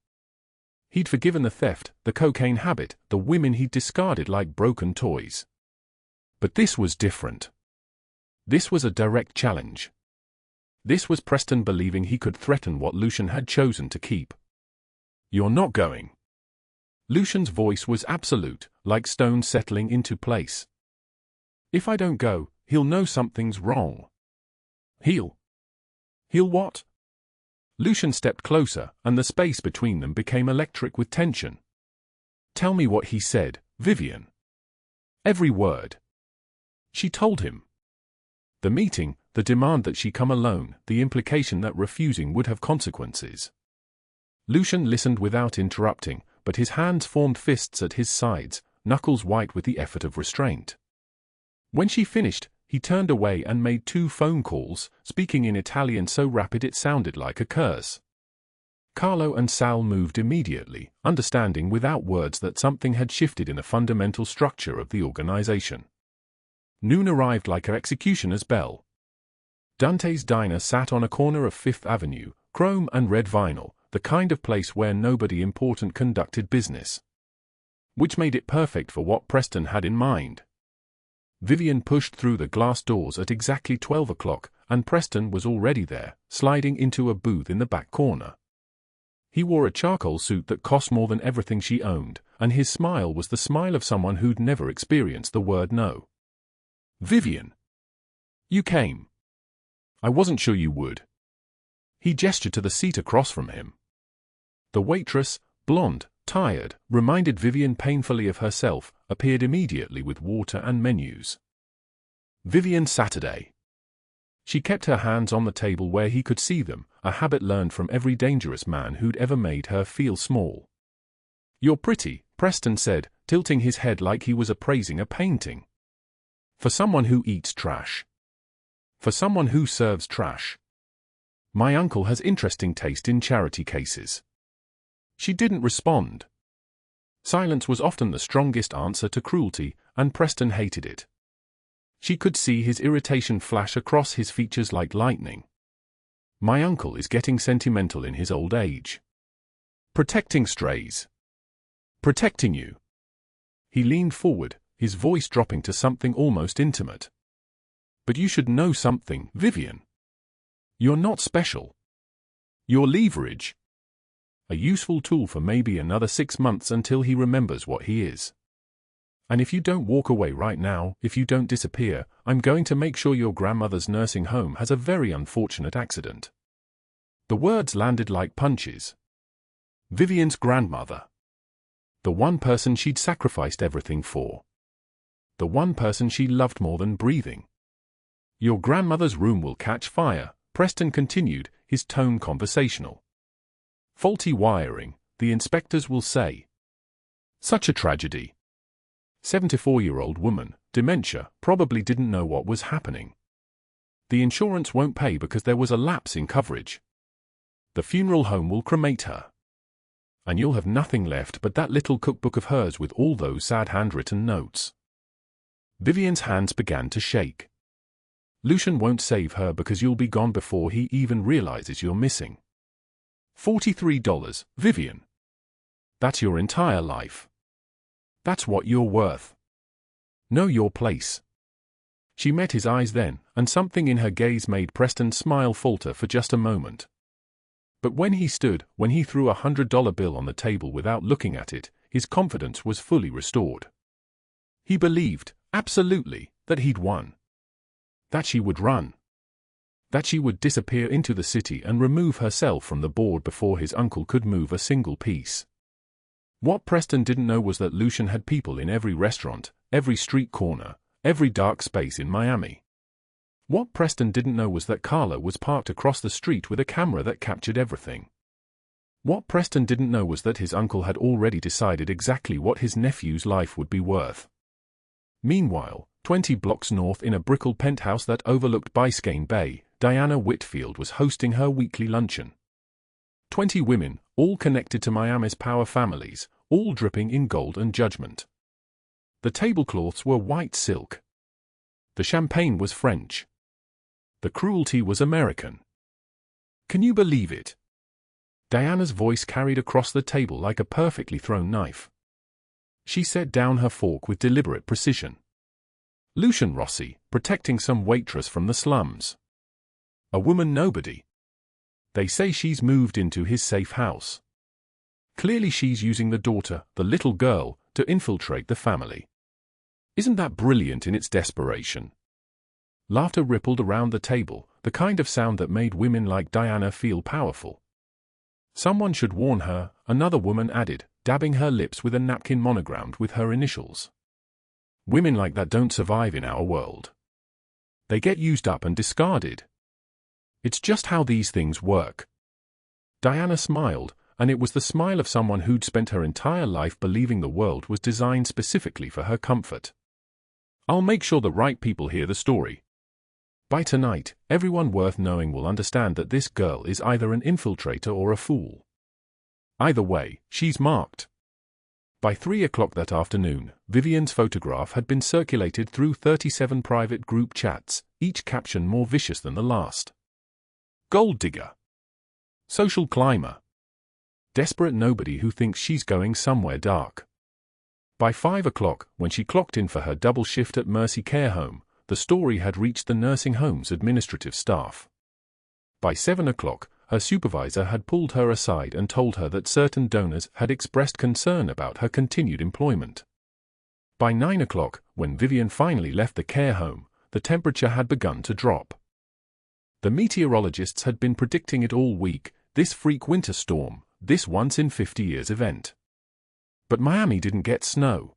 He'd forgiven the theft, the cocaine habit, the women he'd discarded like broken toys. But this was different. This was a direct challenge. This was Preston believing he could threaten what Lucian had chosen to keep. "You're not going." Lucian's voice was absolute, like stone settling into place. "If I don't go, he'll know something's wrong." He'll what?" Lucian stepped closer, and the space between them became electric with tension. "Tell me what he said, Vivien." "Every word." She told him. The meeting, the demand that she come alone, the implication that refusing would have consequences. Lucian listened without interrupting, but his hands formed fists at his sides, knuckles white with the effort of restraint. When she finished, he turned away and made 2 phone calls, speaking in Italian so rapid it sounded like a curse. Carlo and Sal moved immediately, understanding without words that something had shifted in the fundamental structure of the organization. Noon arrived like her executioner's bell. Dante's diner sat on a corner of 5th Avenue, chrome and red vinyl, the kind of place where nobody important conducted business. Which made it perfect for what Preston had in mind. Vivien pushed through the glass doors at exactly 12 o'clock, and Preston was already there, sliding into a booth in the back corner. He wore a charcoal suit that cost more than everything she owned, and his smile was the smile of someone who'd never experienced the word no. "Vivien. You came. I wasn't sure you would." He gestured to the seat across from him. The waitress, blonde, tired, reminded Vivien painfully of herself, appeared immediately with water and menus. "Vivien Saturday." She kept her hands on the table where he could see them, a habit learned from every dangerous man who'd ever made her feel small. "You're pretty," Preston said, tilting his head like he was appraising a painting. For someone who eats trash. For someone who serves trash. My uncle has interesting taste in charity cases. She didn't respond. Silence was often the strongest answer to cruelty, and Preston hated it. She could see his irritation flash across his features like lightning. My uncle is getting sentimental in his old age. Protecting strays. Protecting you. He leaned forward, his voice dropping to something almost intimate. But you should know something, Vivien. You're not special. You're leverage. A useful tool for maybe another 6 months until he remembers what he is. And if you don't walk away right now, if you don't disappear, I'm going to make sure your grandmother's nursing home has a very unfortunate accident. The words landed like punches. Vivien's grandmother. The one person she'd sacrificed everything for. The one person she loved more than breathing. Your grandmother's room will catch fire, Preston continued, his tone conversational. Faulty wiring, the inspectors will say. Such a tragedy. 74-year-old woman, dementia, probably didn't know what was happening. The insurance won't pay because there was a lapse in coverage. The funeral home will cremate her. And you'll have nothing left but that little cookbook of hers with all those sad handwritten notes. Vivien's hands began to shake. Lucian won't save her because you'll be gone before he even realizes you're missing. $43, Vivien. That's your entire life. That's what you're worth. Know your place. She met his eyes then, and something in her gaze made Preston's smile falter for just a moment. But when he threw a $100 bill on the table without looking at it, his confidence was fully restored. He believed, absolutely, that he'd won. That she would run. That she would disappear into the city and remove herself from the board before his uncle could move a single piece. What Preston didn't know was that Lucian had people in every restaurant, every street corner, every dark space in Miami. What Preston didn't know was that Carla was parked across the street with a camera that captured everything. What Preston didn't know was that his uncle had already decided exactly what his nephew's life would be worth. Meanwhile, 20 blocks north in a Brickell penthouse that overlooked Biscayne Bay, Diana Whitfield was hosting her weekly luncheon. 20 women, all connected to Miami's power families, all dripping in gold and judgment. The tablecloths were white silk. The champagne was French. The cruelty was American. Can you believe it? Diana's voice carried across the table like a perfectly thrown knife. She set down her fork with deliberate precision. Lucian Rossi, protecting some waitress from the slums. A woman nobody. They say she's moved into his safe house. Clearly she's using the daughter, the little girl, to infiltrate the family. Isn't that brilliant in its desperation? Laughter rippled around the table, the kind of sound that made women like Diana feel powerful. Someone should warn her, another woman added, dabbing her lips with a napkin monogrammed with her initials. Women like that don't survive in our world. They get used up and discarded. It's just how these things work. Diana smiled, and it was the smile of someone who'd spent her entire life believing the world was designed specifically for her comfort. I'll make sure the right people hear the story. By tonight, everyone worth knowing will understand that this girl is either an infiltrator or a fool. Either way, she's marked. By 3 o'clock that afternoon, Vivien's photograph had been circulated through 37 private group chats, each caption more vicious than the last. Gold digger. Social climber. Desperate nobody who thinks she's going somewhere dark. By 5 o'clock, when she clocked in for her double shift at Mercy Care Home, the story had reached the nursing home's administrative staff. By 7 o'clock, her supervisor had pulled her aside and told her that certain donors had expressed concern about her continued employment. By 9 o'clock, when Vivien finally left the care home, the temperature had begun to drop. The meteorologists had been predicting it all week, this freak winter storm, this once-in-50 years event. But Miami didn't get snow.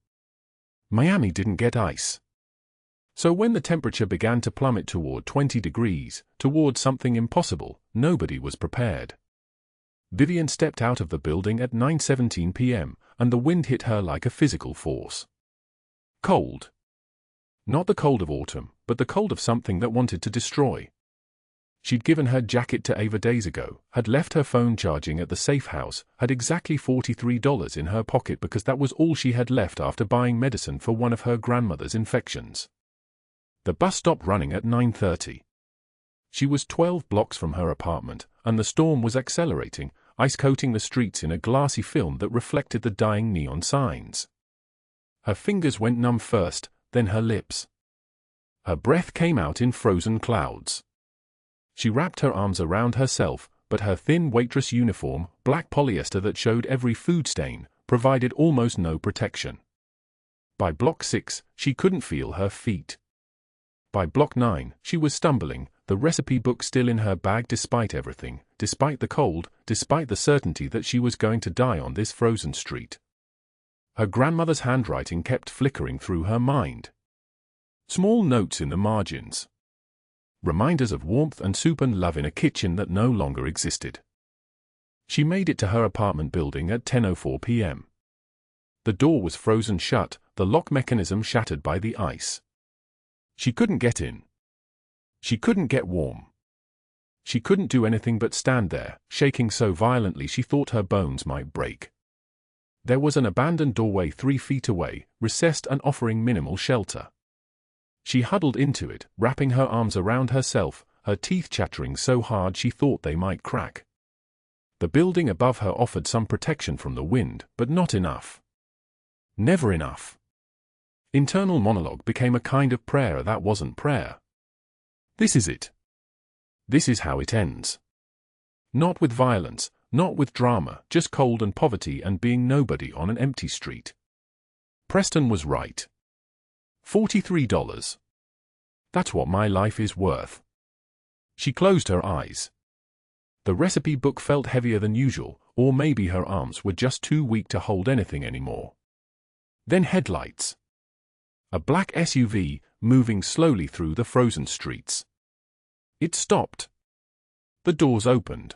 Miami didn't get ice. So when the temperature began to plummet toward 20 degrees, toward something impossible, nobody was prepared. Vivien stepped out of the building at 9:17 p.m., and the wind hit her like a physical force. Cold. Not the cold of autumn, but the cold of something that wanted to destroy. She'd given her jacket to Ava days ago, had left her phone charging at the safe house, had exactly $43 in her pocket because that was all she had left after buying medicine for one of her grandmother's infections. The bus stopped running at 9:30. She was 12 blocks from her apartment, and the storm was accelerating, ice-coating the streets in a glassy film that reflected the dying neon signs. Her fingers went numb first, then her lips. Her breath came out in frozen clouds. She wrapped her arms around herself, but her thin waitress uniform, black polyester that showed every food stain, provided almost no protection. By block 6, she couldn't feel her feet. By block 9, she was stumbling, the recipe book still in her bag despite everything, despite the cold, despite the certainty that she was going to die on this frozen street. Her grandmother's handwriting kept flickering through her mind. Small notes in the margins. Reminders of warmth and soup and love in a kitchen that no longer existed. She made it to her apartment building at 10:04 p.m. The door was frozen shut, the lock mechanism shattered by the ice. She couldn't get in. She couldn't get warm. She couldn't do anything but stand there, shaking so violently she thought her bones might break. There was an abandoned doorway 3 feet away, recessed and offering minimal shelter. She huddled into it, wrapping her arms around herself, her teeth chattering so hard she thought they might crack. The building above her offered some protection from the wind, but not enough. Never enough. Internal monologue became a kind of prayer that wasn't prayer. This is it. This is how it ends. Not with violence, not with drama, just cold and poverty and being nobody on an empty street. Preston was right. $43. That's what my life is worth. She closed her eyes. The recipe book felt heavier than usual, or maybe her arms were just too weak to hold anything anymore. Then headlights. A black SUV, moving slowly through the frozen streets. It stopped. The doors opened.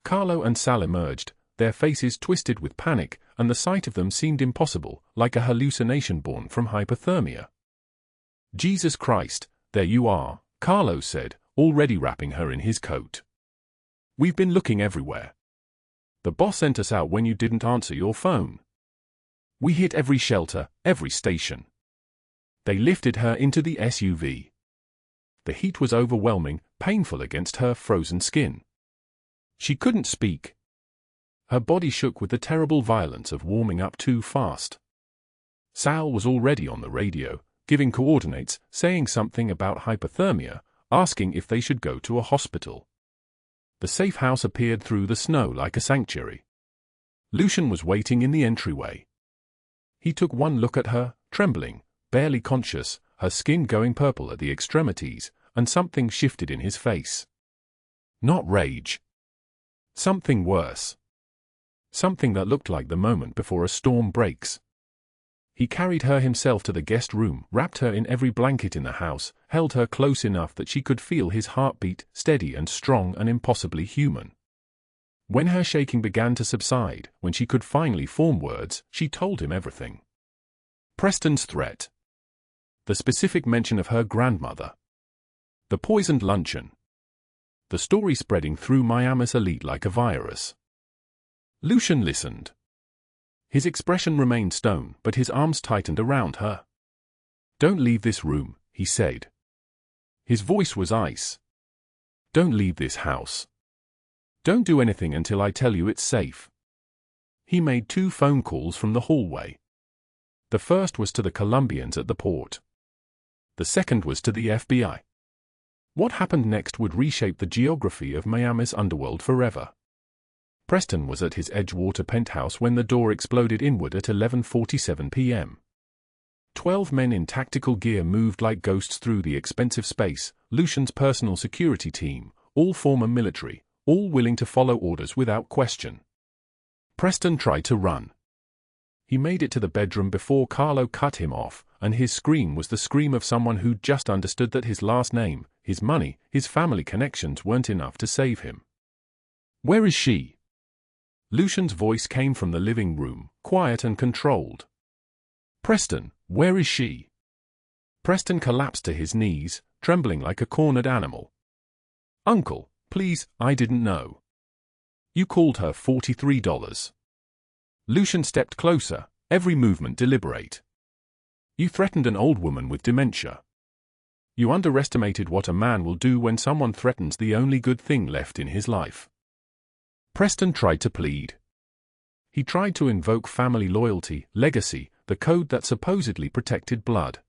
Carlo and Sal emerged, their faces twisted with panic, and the sight of them seemed impossible, like a hallucination born from hypothermia. Jesus Christ, there you are, Carlo said, already wrapping her in his coat. We've been looking everywhere. The boss sent us out when you didn't answer your phone. We hit every shelter, every station. They lifted her into the SUV. The heat was overwhelming, painful against her frozen skin. She couldn't speak. Her body shook with the terrible violence of warming up too fast. Sal was already on the radio, giving coordinates, saying something about hypothermia, asking if they should go to a hospital. The safe house appeared through the snow like a sanctuary. Lucian was waiting in the entryway. He took one look at her, trembling, barely conscious, her skin going purple at the extremities, and something shifted in his face. Not rage. Something worse. Something that looked like the moment before a storm breaks. He carried her himself to the guest room, wrapped her in every blanket in the house, held her close enough that she could feel his heartbeat, steady and strong and impossibly human. When her shaking began to subside, when she could finally form words, she told him everything. Preston's threat. The specific mention of her grandmother. The poisoned luncheon. The story spreading through Miami's elite like a virus. Lucian listened. His expression remained stone, but his arms tightened around her. Don't leave this room, he said. His voice was ice. Don't leave this house. Don't do anything until I tell you it's safe. He made 2 phone calls from the hallway. The first was to the Colombians at the port. The second was to the FBI. What happened next would reshape the geography of Miami's underworld forever. Preston was at his Edgewater penthouse when the door exploded inward at 11:47 p.m. 12 men in tactical gear moved like ghosts through the expensive space, Lucian's personal security team, all former military, all willing to follow orders without question. Preston tried to run. He made it to the bedroom before Carlo cut him off, and his scream was the scream of someone who'd just understood that his last name, his money, his family connections weren't enough to save him. Where is she? Lucian's voice came from the living room, quiet and controlled. Preston, where is she? Preston collapsed to his knees, trembling like a cornered animal. "Uncle, please, I didn't know. You called her $43. Lucian stepped closer, every movement deliberate. "You threatened an old woman with dementia. You underestimated what a man will do when someone threatens the only good thing left in his life." Preston tried to plead. He tried to invoke family loyalty, legacy, the code that supposedly protected blood.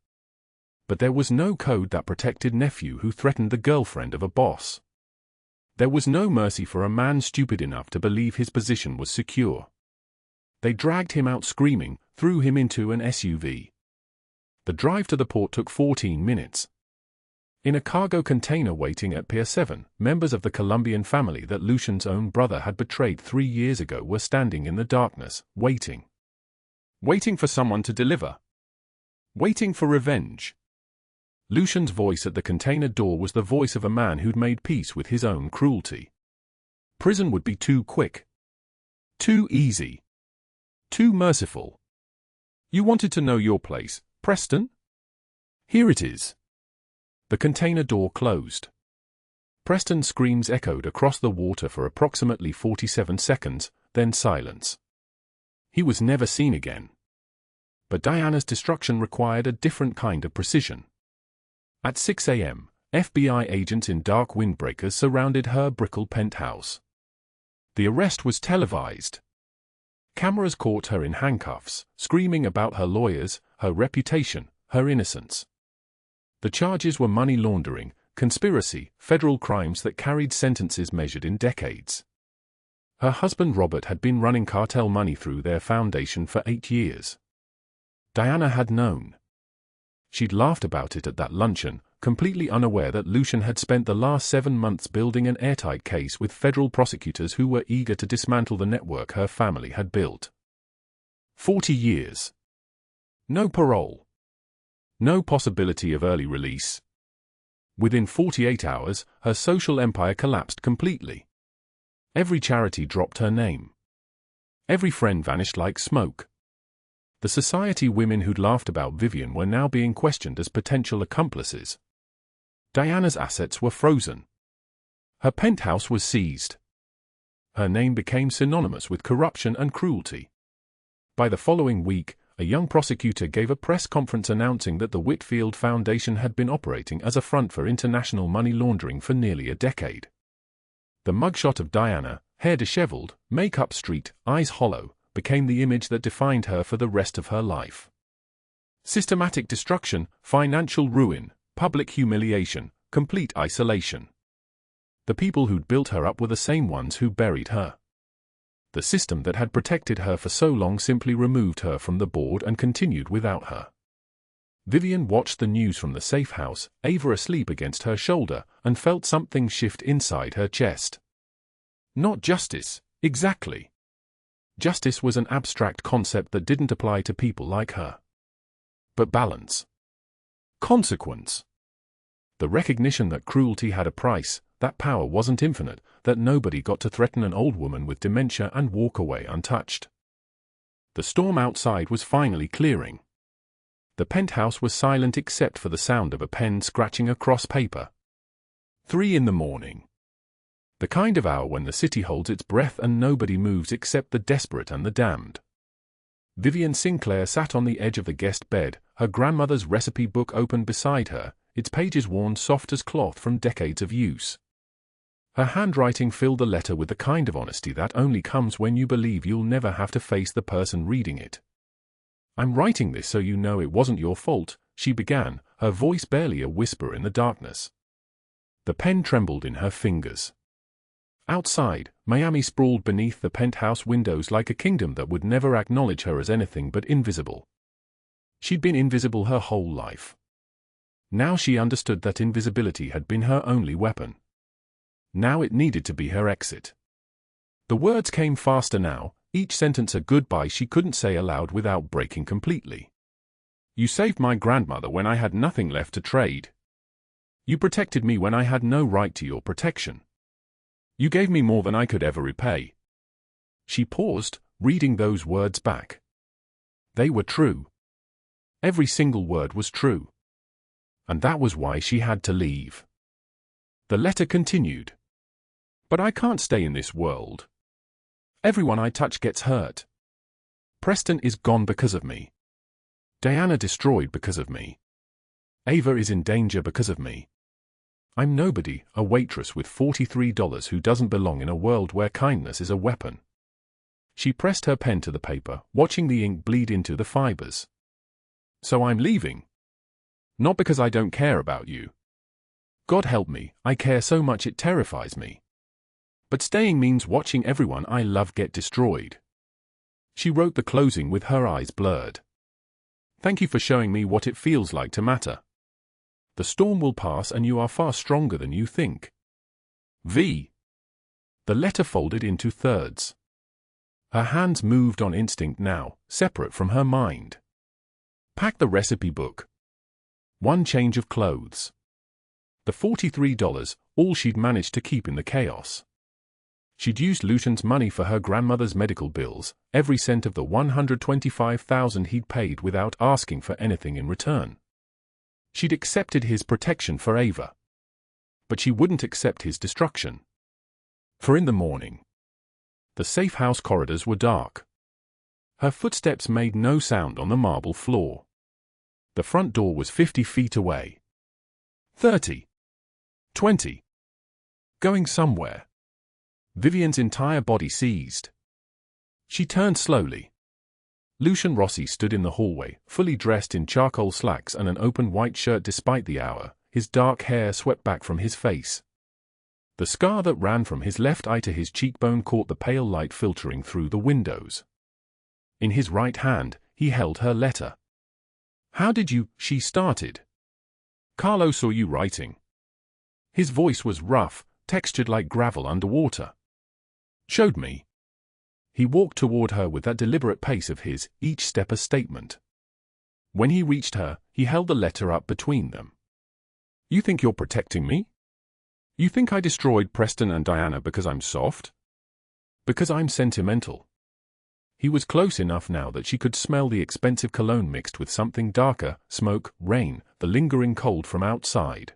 But there was no code that protected nephew who threatened the girlfriend of a boss. There was no mercy for a man stupid enough to believe his position was secure. They dragged him out screaming, threw him into an SUV. The drive to the port took 14 minutes. In a cargo container waiting at Pier 7, members of the Colombian family that Lucian's own brother had betrayed 3 years ago were standing in the darkness, waiting. Waiting for someone to deliver. Waiting for revenge. Lucian's voice at the container door was the voice of a man who'd made peace with his own cruelty. Prison would be too quick. Too easy. Too merciful. "You wanted to know your place, Preston? Here it is." The container door closed. Preston's screams echoed across the water for approximately 47 seconds, then silence. He was never seen again. But Diana's destruction required a different kind of precision. At 6 a.m., FBI agents in dark windbreakers surrounded her Brickell penthouse. The arrest was televised. Cameras caught her in handcuffs, screaming about her lawyers, her reputation, her innocence. The charges were money laundering, conspiracy, federal crimes that carried sentences measured in decades. Her husband Robert had been running cartel money through their foundation for 8 years. Diana had known. She'd laughed about it at that luncheon, completely unaware that Lucian had spent the last 7 months building an airtight case with federal prosecutors who were eager to dismantle the network her family had built. 40 years. No parole. No possibility of early release. Within 48 hours, her social empire collapsed completely. Every charity dropped her name. Every friend vanished like smoke. The society women who'd laughed about Vivien were now being questioned as potential accomplices. Diana's assets were frozen. Her penthouse was seized. Her name became synonymous with corruption and cruelty. By the following week, a young prosecutor gave a press conference announcing that the Whitfield Foundation had been operating as a front for international money laundering for nearly a decade. The mugshot of Diana, hair disheveled, makeup streaked, eyes hollow, became the image that defined her for the rest of her life. Systematic destruction, financial ruin, public humiliation, complete isolation. The people who'd built her up were the same ones who buried her. The system that had protected her for so long simply removed her from the board and continued without her. Vivien watched the news from the safe house, Ava asleep against her shoulder, and felt something shift inside her chest. Not justice, exactly. Justice was an abstract concept that didn't apply to people like her. But balance. Consequence. The recognition that cruelty had a price, that power wasn't infinite, that nobody got to threaten an old woman with dementia and walk away untouched. The storm outside was finally clearing. The penthouse was silent except for the sound of a pen scratching across paper. 3 in the morning. The kind of hour when the city holds its breath and nobody moves except the desperate and the damned. Vivien Sinclair sat on the edge of the guest bed, her grandmother's recipe book open beside her, its pages worn soft as cloth from decades of use. Her handwriting filled the letter with the kind of honesty that only comes when you believe you'll never have to face the person reading it. "I'm writing this so you know it wasn't your fault," she began, her voice barely a whisper in the darkness. The pen trembled in her fingers. Outside, Miami sprawled beneath the penthouse windows like a kingdom that would never acknowledge her as anything but invisible. She'd been invisible her whole life. Now she understood that invisibility had been her only weapon. Now it needed to be her exit. The words came faster now, each sentence a goodbye she couldn't say aloud without breaking completely. "You saved my grandmother when I had nothing left to trade. You protected me when I had no right to your protection. You gave me more than I could ever repay." She paused, reading those words back. They were true. Every single word was true. And that was why she had to leave. The letter continued. But I can't stay in this world. Everyone I touch gets hurt. Preston is gone because of me. Diana destroyed because of me. Ava is in danger because of me. I'm nobody, a waitress with $43 who doesn't belong in a world where kindness is a weapon. She pressed her pen to the paper, watching the ink bleed into the fibers. So I'm leaving. Not because I don't care about you. God help me, I care so much it terrifies me. But staying means watching everyone I love get destroyed. She wrote the closing with her eyes blurred. Thank you for showing me what it feels like to matter. The storm will pass and you are far stronger than you think. V. The letter folded into thirds. Her hands moved on instinct now, separate from her mind. Pack the recipe book. One change of clothes. The $43, all she'd managed to keep in the chaos. She'd used Lucian's money for her grandmother's medical bills, every cent of the $125,000 he'd paid without asking for anything in return. She'd accepted his protection for Ava. But she wouldn't accept his destruction. For in the morning, the safe house corridors were dark. Her footsteps made no sound on the marble floor. The front door was 50 feet away. 30. 20. Going somewhere. Vivien's entire body seized. She turned slowly. Lucian Rossi stood in the hallway, fully dressed in charcoal slacks and an open white shirt despite the hour, his dark hair swept back from his face. The scar that ran from his left eye to his cheekbone caught the pale light filtering through the windows. In his right hand, he held her letter. How did you, she started. Carlo saw you writing. His voice was rough, textured like gravel underwater. Showed me. He walked toward her with that deliberate pace of his, each step a statement. When he reached her, he held the letter up between them. You think you're protecting me? You think I destroyed Preston and Diana because I'm soft? Because I'm sentimental. He was close enough now that she could smell the expensive cologne mixed with something darker, smoke, rain, the lingering cold from outside.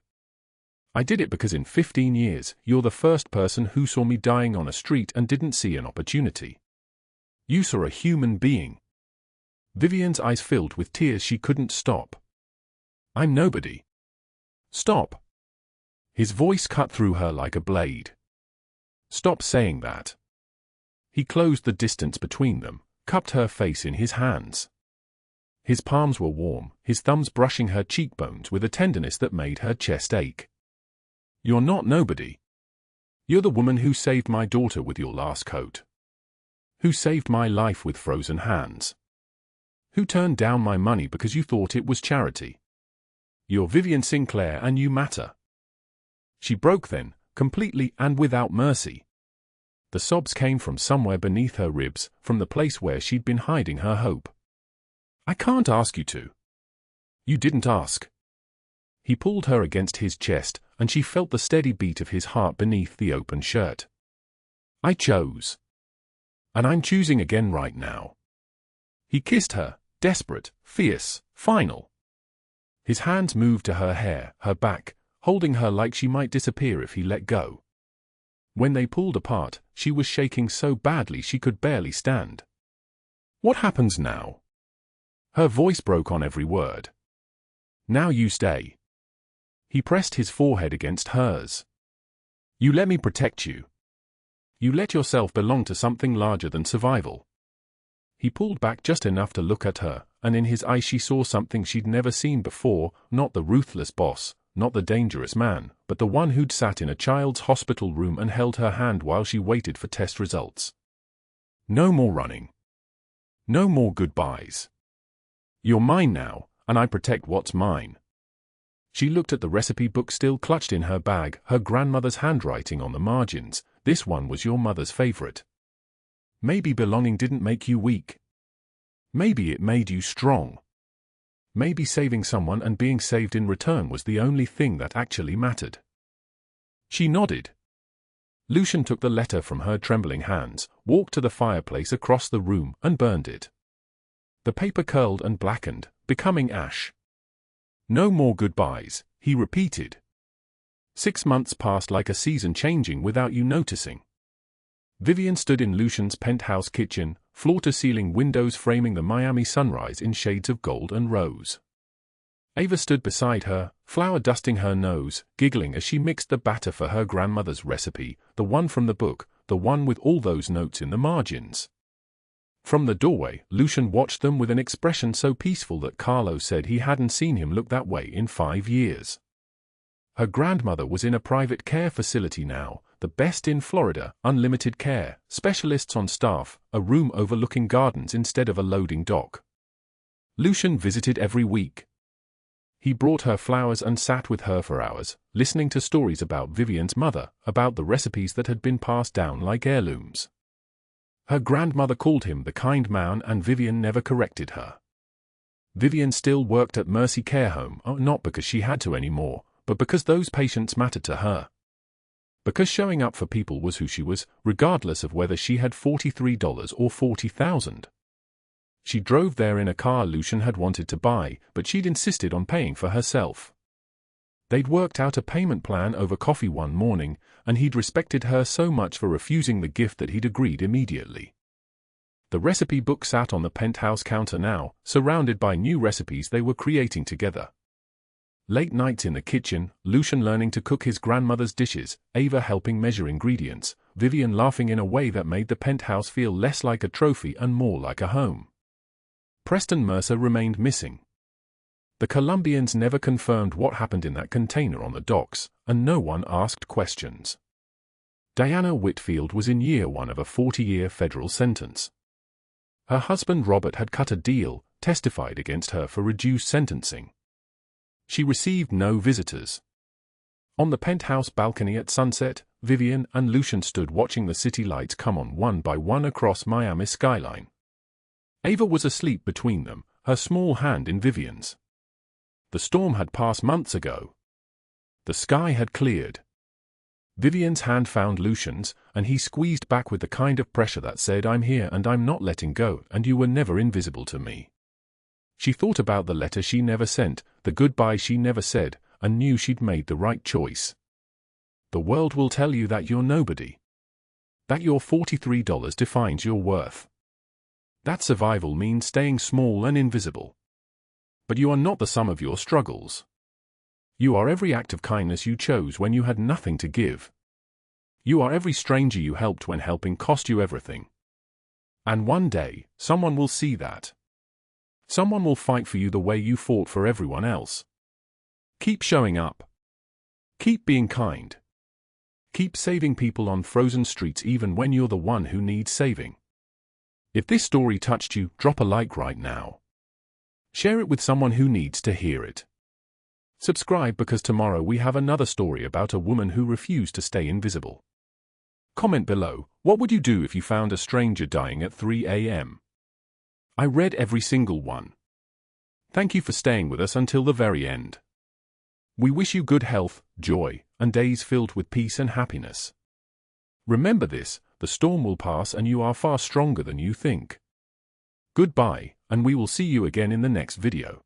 I did it because in 15 years, you're the first person who saw me dying on a street and didn't see an opportunity. You saw a human being. Vivien's eyes filled with tears she couldn't stop. I'm nobody. Stop. His voice cut through her like a blade. Stop saying that. He closed the distance between them, cupped her face in his hands. His palms were warm, his thumbs brushing her cheekbones with a tenderness that made her chest ache. You're not nobody. You're the woman who saved my daughter with your last coat. Who saved my life with frozen hands. Who turned down my money because you thought it was charity. You're Vivien Sinclair and you matter. She broke then, completely and without mercy. The sobs came from somewhere beneath her ribs, from the place where she'd been hiding her hope. I can't ask you to. You didn't ask. He pulled her against his chest, and she felt the steady beat of his heart beneath the open shirt. I chose. And I'm choosing again right now. He kissed her, desperate, fierce, final. His hands moved to her hair, her back, holding her like she might disappear if he let go. When they pulled apart, she was shaking so badly she could barely stand. What happens now? Her voice broke on every word. Now you stay. He pressed his forehead against hers. You let me protect you. You let yourself belong to something larger than survival. He pulled back just enough to look at her, and in his eyes she saw something she'd never seen before, not the ruthless boss, not the dangerous man, but the one who'd sat in a child's hospital room and held her hand while she waited for test results. No more running. No more goodbyes. You're mine now, and I protect what's mine. She looked at the recipe book still clutched in her bag, her grandmother's handwriting on the margins. This one was your mother's favorite. Maybe belonging didn't make you weak. Maybe it made you strong. Maybe saving someone and being saved in return was the only thing that actually mattered. She nodded. Lucian took the letter from her trembling hands, walked to the fireplace across the room, and burned it. The paper curled and blackened, becoming ash. No more goodbyes, he repeated. 6 months passed like a season changing without you noticing. Vivien stood in Lucian's penthouse kitchen, floor-to-ceiling windows framing the Miami sunrise in shades of gold and rose. Ava stood beside her, flour dusting her nose, giggling as she mixed the batter for her grandmother's recipe, the one from the book, the one with all those notes in the margins. From the doorway, Lucian watched them with an expression so peaceful that Carlo said he hadn't seen him look that way in 5 years. Her grandmother was in a private care facility now, the best in Florida, unlimited care, specialists on staff, a room overlooking gardens instead of a loading dock. Lucian visited every week. He brought her flowers and sat with her for hours, listening to stories about Vivien's mother, about the recipes that had been passed down like heirlooms. Her grandmother called him the kind man and Vivien never corrected her. Vivien still worked at Mercy Care Home, not because she had to anymore, but because those patients mattered to her. Because showing up for people was who she was, regardless of whether she had $43 or $40,000. She drove there in a car Lucian had wanted to buy, but she'd insisted on paying for herself. They'd worked out a payment plan over coffee one morning, and he'd respected her so much for refusing the gift that he'd agreed immediately. The recipe book sat on the penthouse counter now, surrounded by new recipes they were creating together. Late nights in the kitchen, Lucian learning to cook his grandmother's dishes, Ava helping measure ingredients, Vivien laughing in a way that made the penthouse feel less like a trophy and more like a home. Preston Mercer remained missing. The Colombians never confirmed what happened in that container on the docks, and no one asked questions. Diana Whitfield was in year 1 of a 40-year federal sentence. Her husband Robert had cut a deal, testified against her for reduced sentencing. She received no visitors. On the penthouse balcony at sunset, Vivien and Lucian stood watching the city lights come on one by one across Miami's skyline. Ava was asleep between them, her small hand in Vivien's. The storm had passed months ago. The sky had cleared. Vivien's hand found Lucian's, and he squeezed back with the kind of pressure that said, "I'm here and I'm not letting go, and you were never invisible to me." She thought about the letter she never sent, the goodbye she never said, and knew she'd made the right choice. The world will tell you that you're nobody. That your $43 defines your worth. That survival means staying small and invisible. But you are not the sum of your struggles. You are every act of kindness you chose when you had nothing to give. You are every stranger you helped when helping cost you everything. And one day, someone will see that. Someone will fight for you the way you fought for everyone else. Keep showing up. Keep being kind. Keep saving people on frozen streets even when you're the one who needs saving. If this story touched you, drop a like right now. Share it with someone who needs to hear it. Subscribe because tomorrow we have another story about a woman who refused to stay invisible. Comment below, what would you do if you found a stranger dying at 3 a.m.? I read every single one. Thank you for staying with us until the very end. We wish you good health, joy, and days filled with peace and happiness. Remember this, the storm will pass and you are far stronger than you think. Goodbye, and we will see you again in the next video.